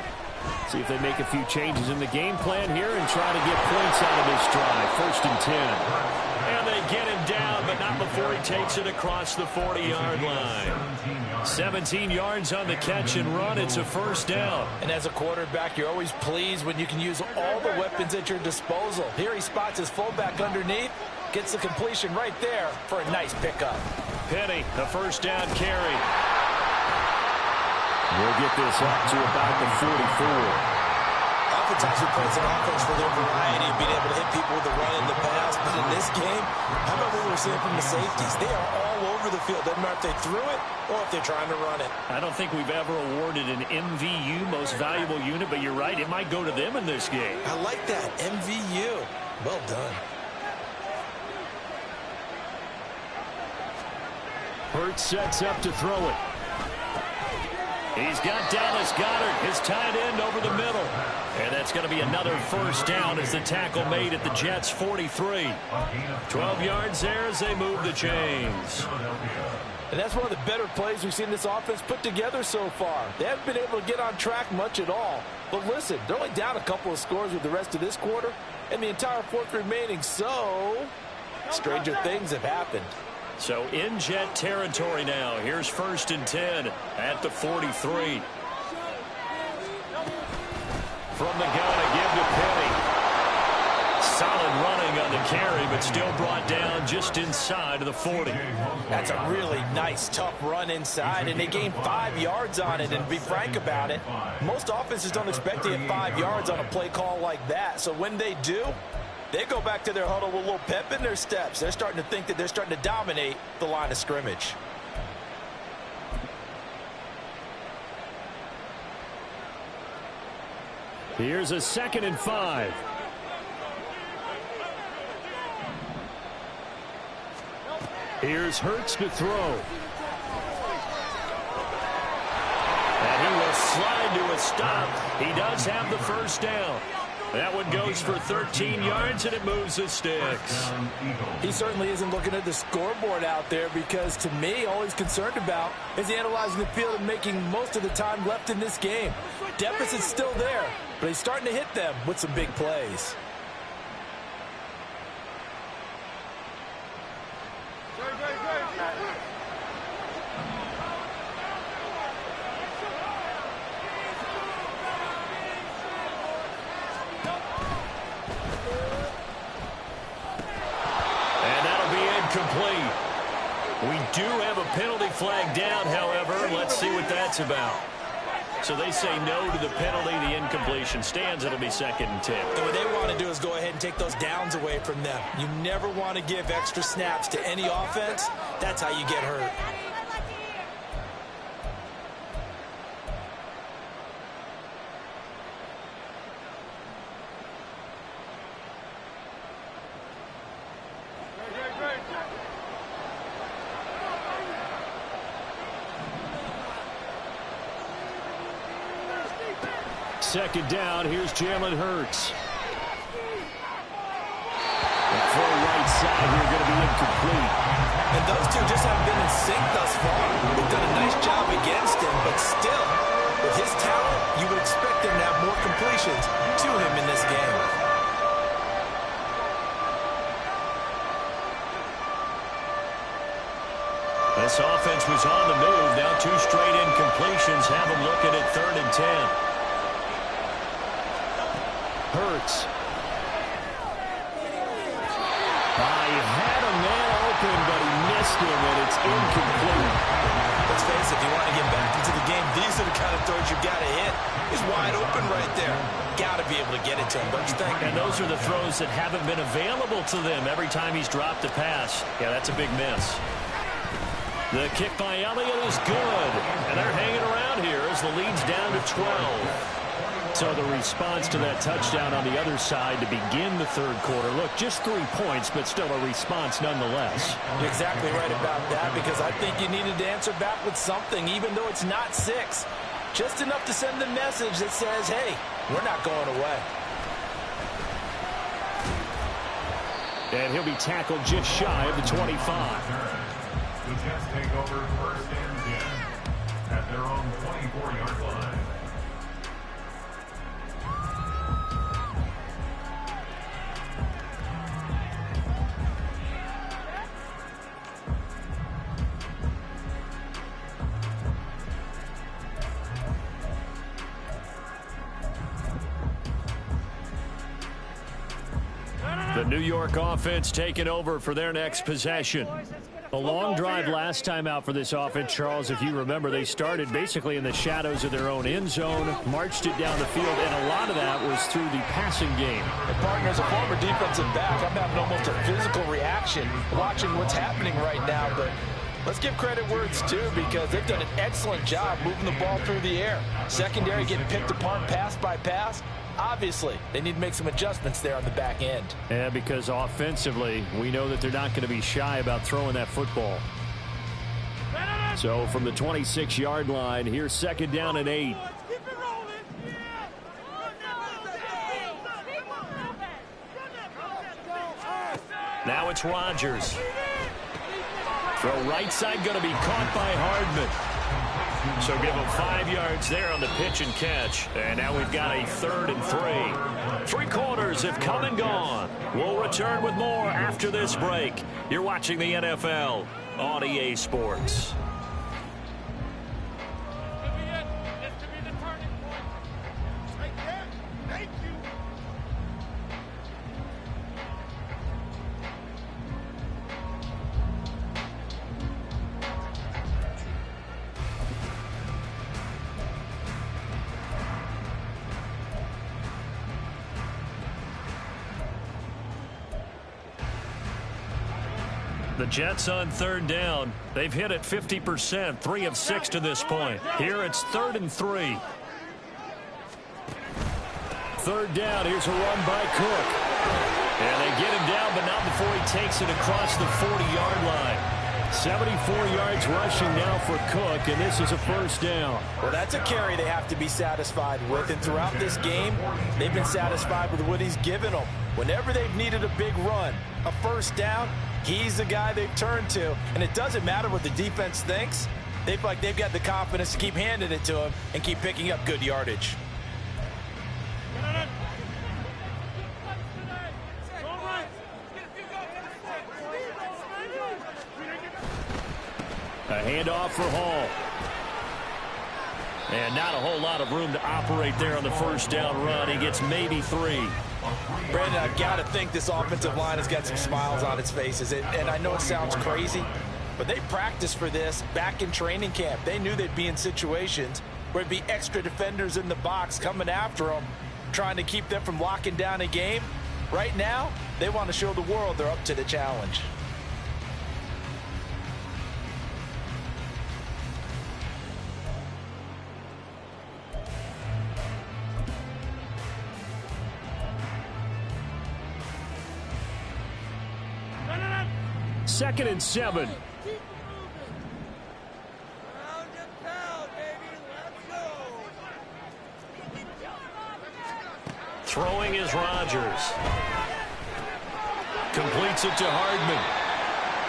See if they make a few changes in the game plan here and try to get points out of this drive. 1st and 10. And they get him down, but not before he takes it across the 40-yard line. 17 yards on the catch and run. It's a 1st down. And as a quarterback, you're always pleased when you can use all the weapons at your disposal. Here he spots his fullback underneath, gets the completion right there for a nice pickup. Penny, the 1st down carry. We'll get this up to about the 44. Oftentimes we play an offense for their variety of being able to hit people with the run and the pass. But in this game, how about what we're seeing from the safeties? They are all over the field. Doesn't matter if they threw it or if they're trying to run it. I don't think we've ever awarded an MVU, most valuable unit, but you're right, it might go to them in this game. I like that, MVU. Well done. Hurts sets up to throw it. He's got Dallas Goedert, his tight end, over the middle. And that's going to be another 1st down as the tackle made at the Jets' 43. 12 yards there as they move the chains. And that's one of the better plays we've seen this offense put together so far. They haven't been able to get on track much at all. But listen, they're only down a couple of scores with the rest of this quarter and the entire 4th remaining. So, stranger things have happened. So in Jet territory now. Here's 1st and 10 at the 43. From the gun, a give to Penny. Solid running on the carry, but still brought down just inside of the 40. That's a really nice, tough run inside, and they gained 5 yards on it. And to be frank about it, most offenses don't expect to get 5 yards on a play call like that. So when they do, they go back to their huddle with a little pep in their steps. They're starting to think that they're starting to dominate the line of scrimmage. Here's a 2nd and 5. Here's Hurts to throw. And he will slide to a stop. He does have the 1st down. That one goes for 13 yards, and it moves the sticks. He certainly isn't looking at the scoreboard out there because, to me, all he's concerned about is analyzing the field and making most of the time left in this game. Deficit's still there, but he's starting to hit them with some big plays. Complete. We do have a penalty flag down, however. Let's see what that's about. So they say no to the penalty. The incompletion stands. It'll be 2nd and 10. And what they want to do is go ahead and take those downs away from them. You never want to give extra snaps to any offense. That's how you get hurt. Second down, here's Jalen Hurts. The throw right side here going to be incomplete. And those two just haven't been in sync thus far. They've done a nice job against him, but still, with his talent, you would expect him to have more completions to him in this game. This offense was on the move. Now 2 straight incompletions have them looking at 3rd and 10. Hurts. He had a man open, but he missed him, and it's incomplete. Let's face it, if you want to get back into the game, these are the kind of throws you've got to hit. He's wide open right there. Got to be able to get it to him, don't you think? And those are the throws that haven't been available to them every time he's dropped a pass. Yeah, that's a big miss. The kick by Elliott is good. And they're hanging around here as the lead's down to 12. So the response to that touchdown on the other side to begin the 3rd quarter. Look, just 3 points, but still a response nonetheless. You're exactly right about that, because I think you needed to answer back with something, even though it's not 6. Just enough to send the message that says, hey, we're not going away. And he'll be tackled just shy of the 25. The Jets take over 1st and 10 at their own 24-yard line. The New York offense taking over for their next possession. A long drive last time out for this offense, Charles. If you remember, they started basically in the shadows of their own end zone, marched it down the field, and a lot of that was through the passing game. And partner, as a former defensive back, I'm having almost a physical reaction watching what's happening right now. But let's give credit where it's due, because they've done an excellent job moving the ball through the air. Secondary getting picked apart pass by pass. Obviously, they need to make some adjustments there on the back end. Yeah, because offensively, we know that they're not going to be shy about throwing that football. So from the 26-yard line, here's 2nd down and 8. Now it's Rodgers. Throw right side, going to be caught by Hardman. So give him 5 yards there on the pitch and catch. And now we've got a 3rd and 3. 3 quarters have come and gone. We'll return with more after this break. You're watching the NFL on EA Sports. The Jets on 3rd down. They've hit it 50%, 3 of 6 to this point. Here it's 3rd and 3. 3rd down. Here's a run by Cook. And they get him down, but not before he takes it across the 40-yard line. 74 yards rushing now for Cook, and this is a 1st down. Well, that's a carry they have to be satisfied with, and throughout this game, they've been satisfied with what he's given them. Whenever they've needed a big run, a 1st down, he's the guy they've turned to, and it doesn't matter what the defense thinks. They feel like they've got the confidence to keep handing it to him and keep picking up good yardage. A handoff for Hall. And not a whole lot of room to operate there on the 1st down run. He gets maybe 3. Brandon, I've got to think this offensive line has got some smiles on its faces. And I know it sounds crazy, but they practiced for this back in training camp. They knew they'd be in situations where it'd be extra defenders in the box coming after them, trying to keep them from locking down a game. Right now, they want to show the world they're up to the challenge. Second and 7. Throwing is Rodgers. Completes it to Hardman.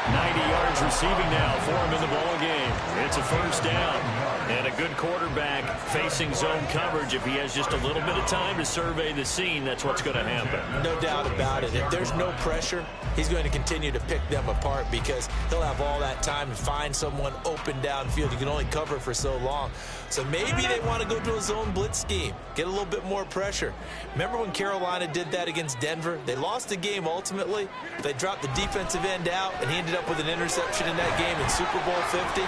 90 yards receiving now for him in the ball game. It's a 1st down. And a good quarterback facing zone coverage. If he has just a little bit of time to survey the scene, that's what's going to happen. No doubt about it. If there's no pressure, he's going to continue to pick them apart because he'll have all that time to find someone open downfield. You can only cover for so long. So maybe they want to go to a zone blitz scheme, get a little bit more pressure. Remember when Carolina did that against Denver? They lost the game ultimately. They dropped the defensive end out, and he ended up with an interception in that game in Super Bowl 50.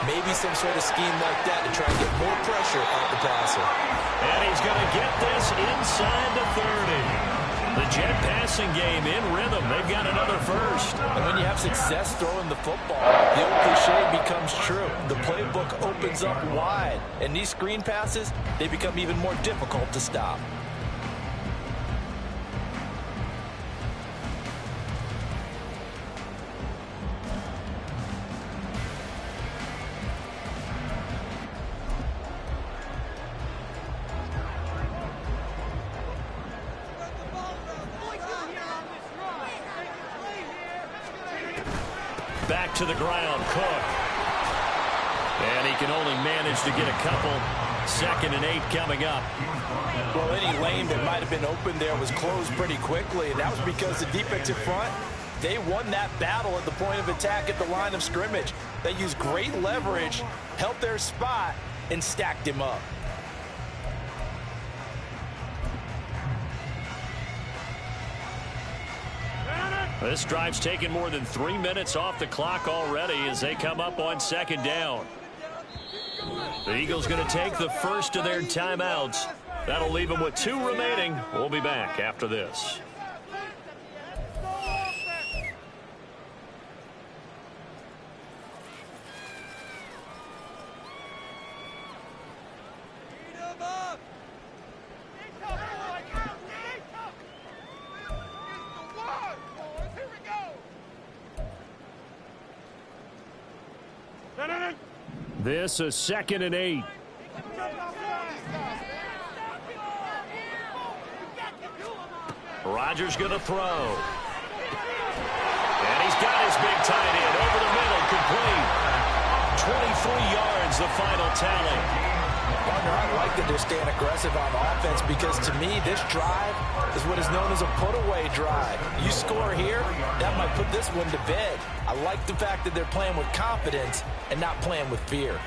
Maybe some sort of scheme like that to try and get more pressure on the passer. And he's going to get this inside the 30. The Jet passing game in rhythm. They've got another 1st. And when you have success throwing the football, the old cliche becomes true. The playbook opens up wide. And these screen passes, they become even more difficult to stop. back to the ground. Cook. And he can only manage to get a couple. 2nd and 8 coming up. Well, any lane that might have been open there was closed pretty quickly, and that was because the defensive front, they won that battle at the point of attack at the line of scrimmage. They used great leverage, held their spot, and stacked him up. This drive's taken more than 3 minutes off the clock already as they come up on 2nd down. The Eagles going to take the first of their timeouts. That'll leave them with 2 remaining. We'll be back after this. This is 2nd and 8. Rodgers going to throw. And he's got his big tight end over the middle, complete. 23 yards, the final tally. Partner, I like that they're staying aggressive on offense because to me, this drive is what is known as a put-away drive. You score here, that might put this one to bed. I like the fact that they're playing with confidence and not playing with fear.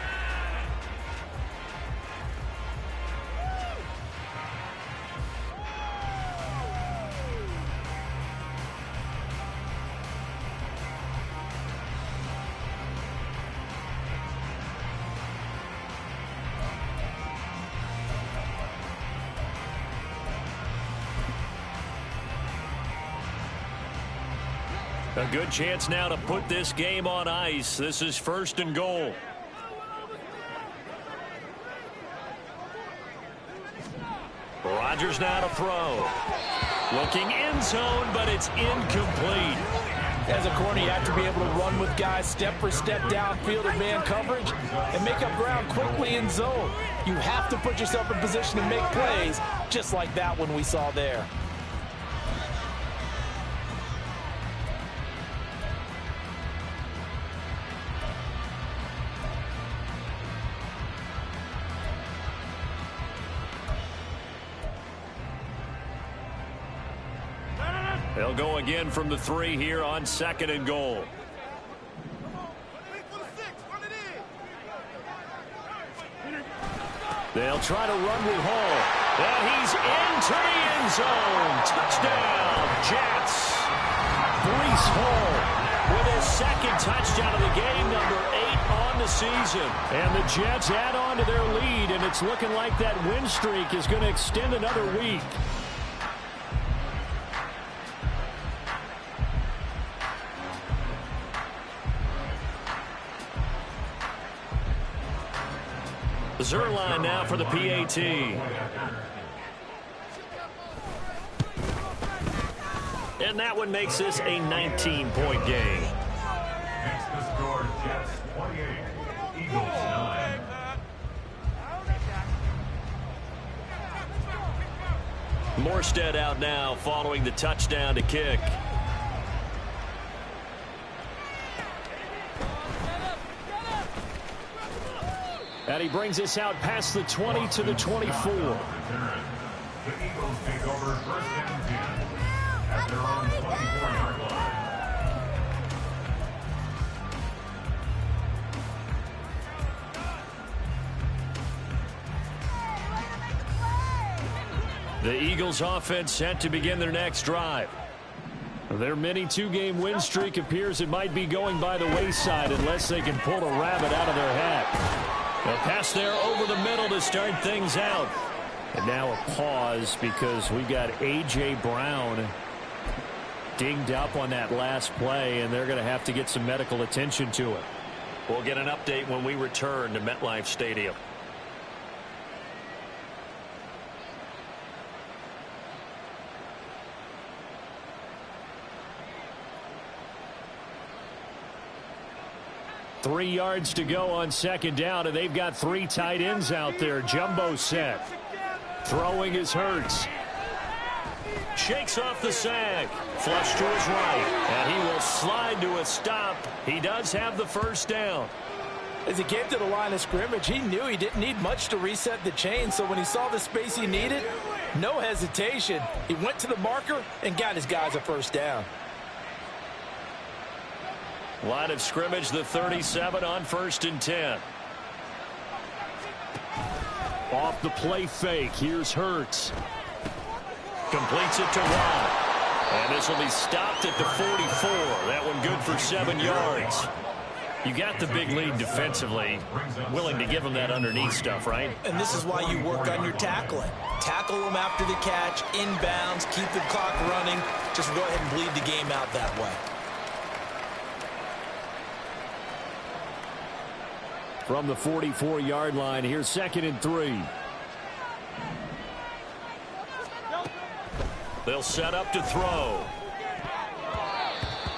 A good chance now to put this game on ice. This is 1st and goal. Rodgers now to throw. Looking end zone, but it's incomplete. As a corner, you have to be able to run with guys step for step downfield in man coverage and make up ground quickly in zone. You have to put yourself in position to make plays, just like that one we saw there. They'll go again from the 3 here on 2nd and goal. They'll try to run with Hall. And he's into the end zone. Touchdown, Jets. Breece Hall with his 2nd touchdown of the game, number 8 on the season. And the Jets add on to their lead, and it's looking like that win streak is going to extend another week. Zuerlein now for the PAT. And that one makes this a 19-point game. Next to score, Jets 28, Eagles 9. Morstead out now following the touchdown to kick. And he brings us out past the 20 to the 24. The Eagles take over 1st and 10 at their own 24-yard line. The Eagles offense set to begin their next drive. Their mini 2-game win streak appears it might be going by the wayside unless they can pull a rabbit out of their hat. A pass there over the middle to start things out. And now a pause because we've got A.J. Brown dinged up on that last play, and they're going to have to get some medical attention to it. We'll get an update when we return to MetLife Stadium. Three yards to go on 2nd down, and they've got 3 tight ends out there. Jumbo set. Throwing is Hurts. Shakes off the sack. Flush to his right. And he will slide to a stop. He does have the first down. As he came to the line of scrimmage, he knew he didn't need much to reset the chain. So when he saw the space he needed, no hesitation. He went to the marker and got his guys a first down. Line of scrimmage, the 37 on 1st and 10. Off the play fake. Here's Hurts. Completes it to Watt. And this will be stopped at the 44. That one good for 7 yards. You got the big lead defensively. Willing to give him that underneath stuff, right? And this is why you work on your tackling. Tackle them after the catch, inbounds, keep the clock running. Just go ahead and bleed the game out that way. From the 44-yard line, here's 2nd and 3. They'll set up to throw.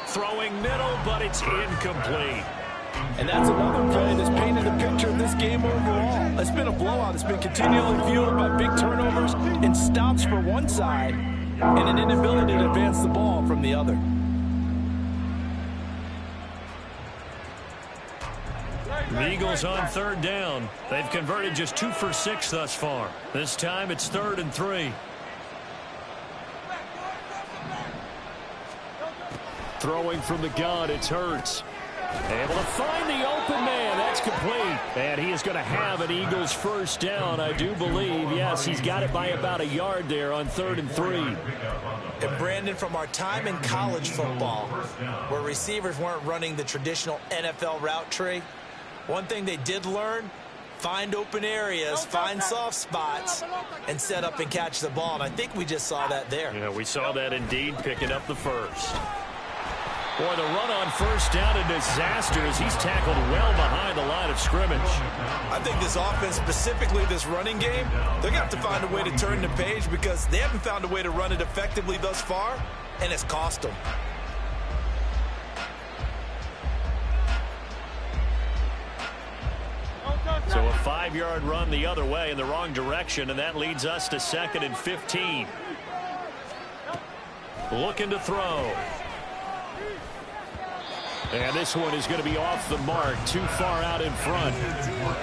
Throwing middle, but it's incomplete. And that's another play that's painted the picture of this game overall. It's been a blowout. It's been continually fueled by big turnovers and stops for one side and an inability to advance the ball from the other. The Eagles on 3rd down. They've converted just 2 for 6 thus far. This time it's 3rd and 3. Throwing from the gun, it's Hurts. Able to find the open man. That's complete. And he is going to have an Eagles first down, I do believe. Yes, he's got it by about a yard there on 3rd and 3. And Brandon, from our time in college football, where receivers weren't running the traditional NFL route tree, one thing they did learn, find open areas, find soft spots, and set up and catch the ball. And I think we just saw that there. Yeah, we saw that indeed, picking up the first. Boy, the run on 1st down, a disaster as he's tackled well behind the line of scrimmage. I think this offense, specifically this running game, they're going to have to find a way to turn the page because they haven't found a way to run it effectively thus far, and it's cost them. So a 5-yard run the other way in the wrong direction, and that leads us to 2nd and 15. Looking to throw. And this one is going to be off the mark, too far out in front.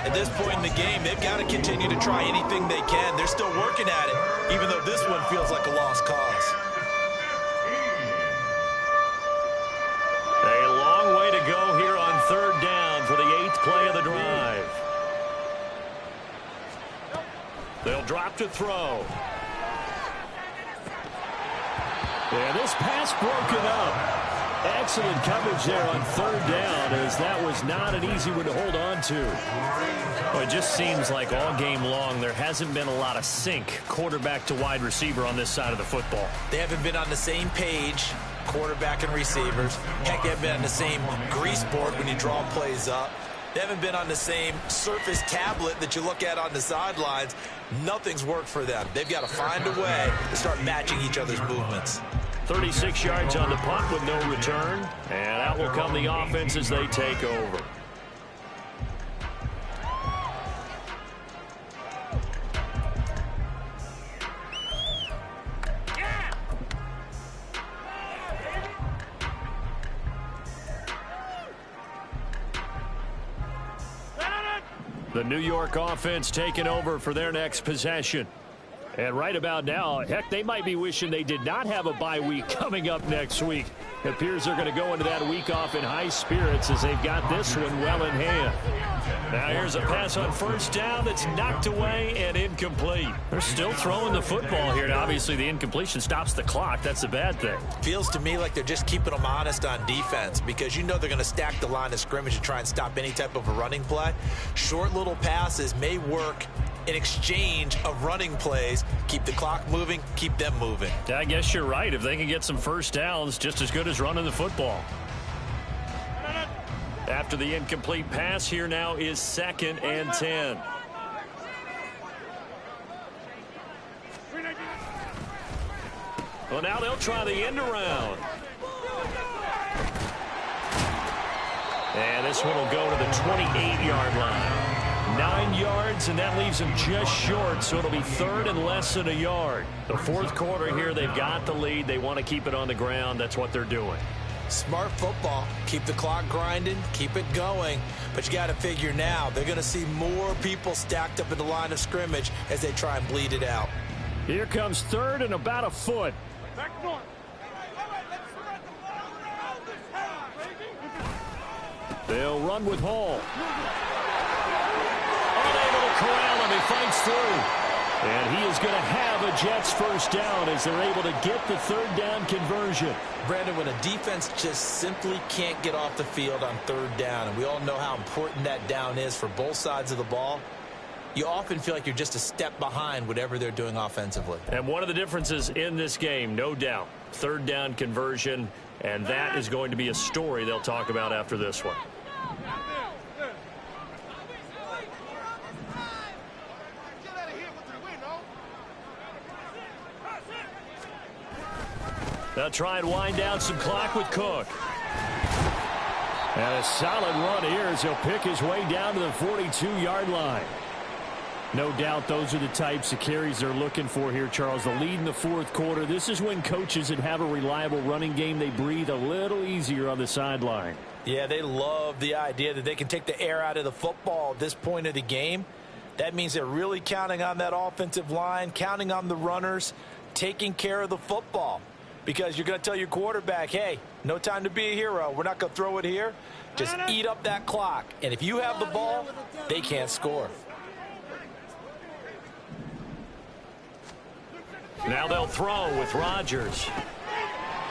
At this point in the game, they've got to continue to try anything they can. They're still working at it, even though this one feels like a lost cause. A long way to go here on 3rd down for the 8th play of the drive. They'll drop to throw. Yeah, this pass broken up. Excellent coverage there on 3rd down, as that was not an easy one to hold on to. Well, it just seems like all game long there hasn't been a lot of sync quarterback to wide receiver on this side of the football. They haven't been on the same page, quarterback and receivers. Heck, they haven't been on the same grease board when you draw plays up. They haven't been on the same Surface tablet that you look at on the sidelines. Nothing's worked for them. They've got to find a way to start matching each other's movements. 36 yards on the punt with no return. And out will come the offense as they take over. The New York offense taking over for their next possession. And right about now, heck, they might be wishing they did not have a bye week coming up next week. It appears they're going to go into that week off in high spirits as they've got this one well in hand. Now here's a pass on 1st down that's knocked away and incomplete. They're still throwing the football here. Now, obviously, the incompletion stops the clock. That's a bad thing. Feels to me like they're just keeping them honest on defense because you know they're going to stack the line of scrimmage and try and stop any type of a running play. Short little passes may work in exchange of running plays. Keep the clock moving, keep them moving. I guess you're right. If they can get some first downs, just as good as running the football. After the incomplete pass, here now is 2nd and 10. Well, now they'll try the end around. And this one will go to the 28-yard line. 9 yards, and that leaves them just short, so it'll be 3rd and less than a yard. The 4th quarter here, they've got the lead. They want to keep it on the ground. That's what they're doing. Smart football. Keep the clock grinding, keep it going. But you got to figure now, they're going to see more people stacked up in the line of scrimmage as they try and bleed it out. Here comes 3rd and about a foot. They'll run with Hall. Unable to corral him. He fights through. And he is going to have a Jets first down as they're able to get the 3rd down conversion. Brandon, when a defense just simply can't get off the field on 3rd down, and we all know how important that down is for both sides of the ball, you often feel like you're just a step behind whatever they're doing offensively. And one of the differences in this game, no doubt, 3rd down conversion, and that is going to be a story they'll talk about after this one. They'll try and wind down some clock with Cook. And a solid run here as he'll pick his way down to the 42-yard line. No doubt those are the types of carries they're looking for here, Charles. The lead in the 4th quarter. This is when coaches that have a reliable running game, they breathe a little easier on the sideline. Yeah, they love the idea that they can take the air out of the football at this point of the game. That means they're really counting on that offensive line, counting on the runners, taking care of the football. Because you're going to tell your quarterback, hey, no time to be a hero. We're not going to throw it here. Just eat up that clock. And if you have the ball, they can't score. Now they'll throw with Rodgers.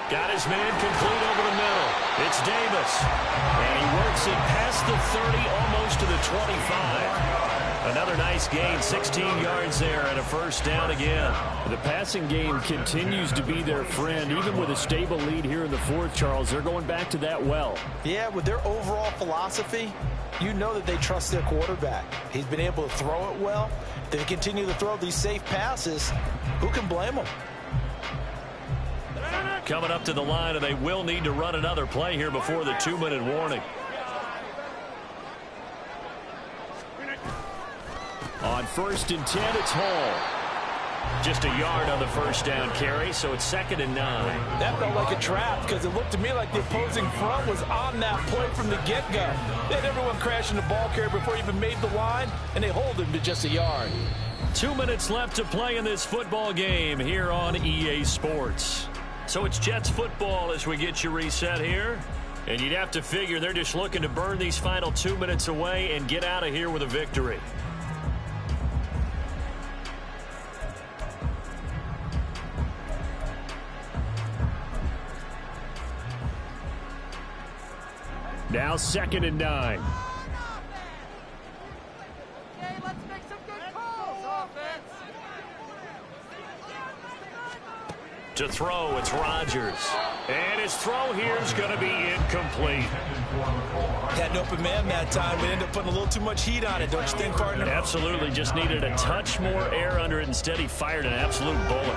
Got his man complete over the middle. It's Davis. And he works it past the 30, almost to the 25. Another nice gain, 16 yards there and a first down again. The passing game continues to be their friend. Even with a stable lead here in the 4th, Charles, they're going back to that well. Yeah, with their overall philosophy, you know that they trust their quarterback. He's been able to throw it well. They continue to throw these safe passes. Who can blame them? Coming up to the line, and they will need to run another play here before the 2-minute warning. On 1st and 10, it's Hall. Just a yard on the first down carry, so it's 2nd and 9. That felt like a trap because it looked to me like the opposing front was on that play from the get-go. They had everyone crashing the ball carrier before he even made the line, and they hold him to just a yard. 2 minutes left to play in this football game here on EA Sports. So it's Jets football as we get you reset here. And you'd have to figure they're just looking to burn these final 2 minutes away and get out of here with a victory. Now 2nd and 9. Okay, let's make some good calls, offense. To throw, it's Rodgers. And his throw here is going to be incomplete. Had an open man that time, but ended up putting a little too much heat on it, don't you think, partner? Absolutely, just needed a touch more air under it. Instead, he fired an absolute bullet.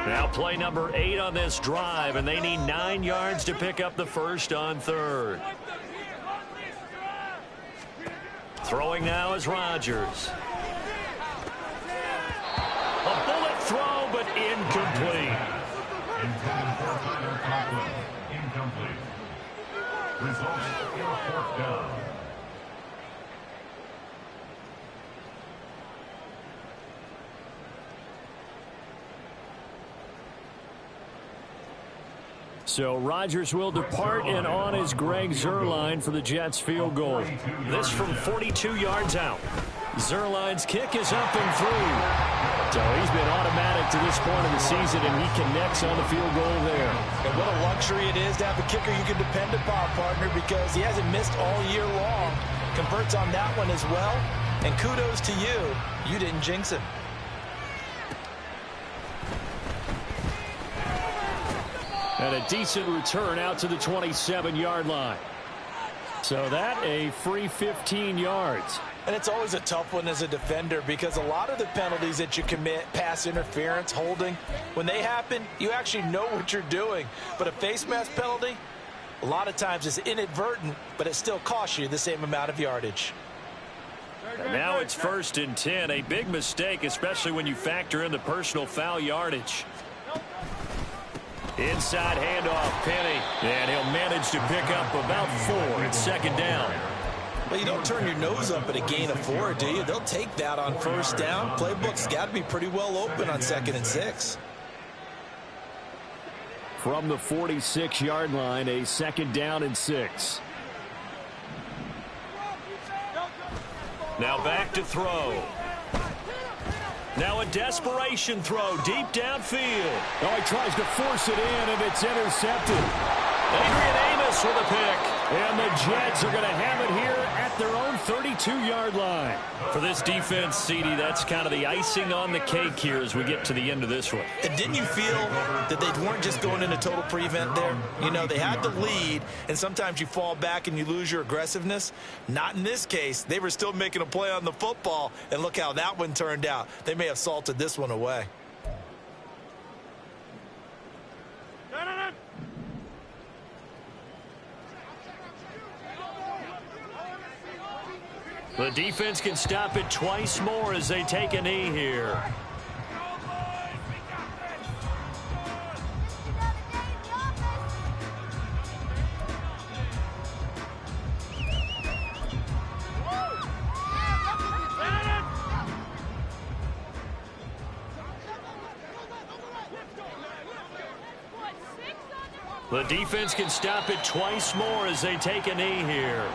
Now play number 8 on this drive, and they need 9 yards to pick up the first on 3rd. Throwing now is Rodgers. A bullet throw, but incomplete. Intended for Tyler Conklin. Incomplete. Results in a 4th down. So Rodgers will depart, and on is Greg Zuerlein for the Jets field goal. This from 42 yards out. Zuerlein's kick is up and through. So he's been automatic to this point of the season, and he connects on the field goal there. And what a luxury it is to have a kicker you can depend upon, partner, because he hasn't missed all year long. Converts on that one as well. And kudos to you. You didn't jinx him. And a decent return out to the 27-yard line. So that a free 15 yards. And it's always a tough one as a defender because a lot of the penalties that you commit, pass interference, holding, when they happen, you actually know what you're doing. But a face mask penalty, a lot of times it's inadvertent, but it still costs you the same amount of yardage. And now it's 1st and 10, a big mistake, especially when you factor in the personal foul yardage. Inside handoff, Penny, and he'll manage to pick up about 4 at 2nd down. Well, you don't turn your nose up at a gain of 4, do you? They'll take that on 1st down. Playbook's got to be pretty well open on 2nd and 6. From the 46-yard line, a 2nd down and 6. Now back to throw. Now a desperation throw deep downfield. Oh, he tries to force it in, and it's intercepted. Adrian Amos with a pick. And the Jets are going to have it here at their own 32-yard line. For this defense, CD, that's kind of the icing on the cake here as we get to the end of this one. And didn't you feel that they weren't just going into total prevent there? You know, they had the lead, and sometimes you fall back and you lose your aggressiveness. Not in this case. They were still making a play on the football, and look how that one turned out. They may have salted this one away. The defense can stop it twice more as they take a knee here. The defense can stop it twice more as they take a knee here.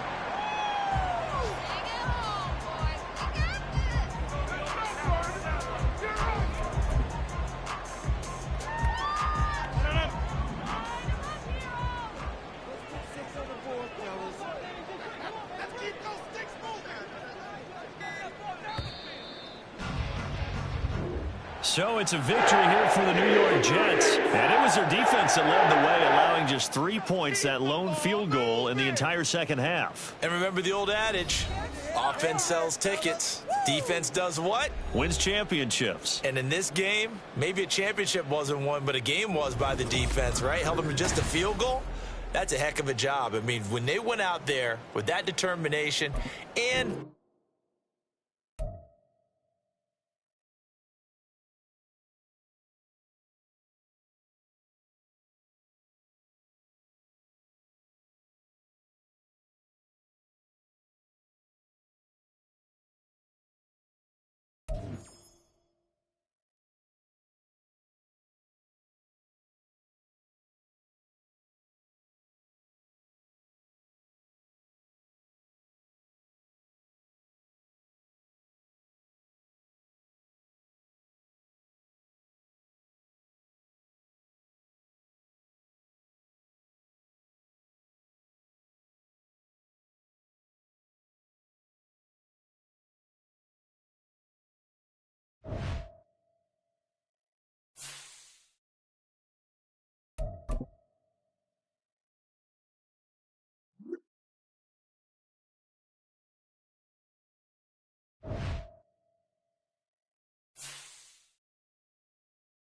So it's a victory here for the New York Jets. And it was their defense that led the way, allowing just 3 points, that lone field goal in the entire second half. And remember the old adage, offense sells tickets. Defense does what? Wins championships. And in this game, maybe a championship wasn't won, but a game was by the defense, right? Held them to just a field goal. That's a heck of a job. I mean, when they went out there with that determination and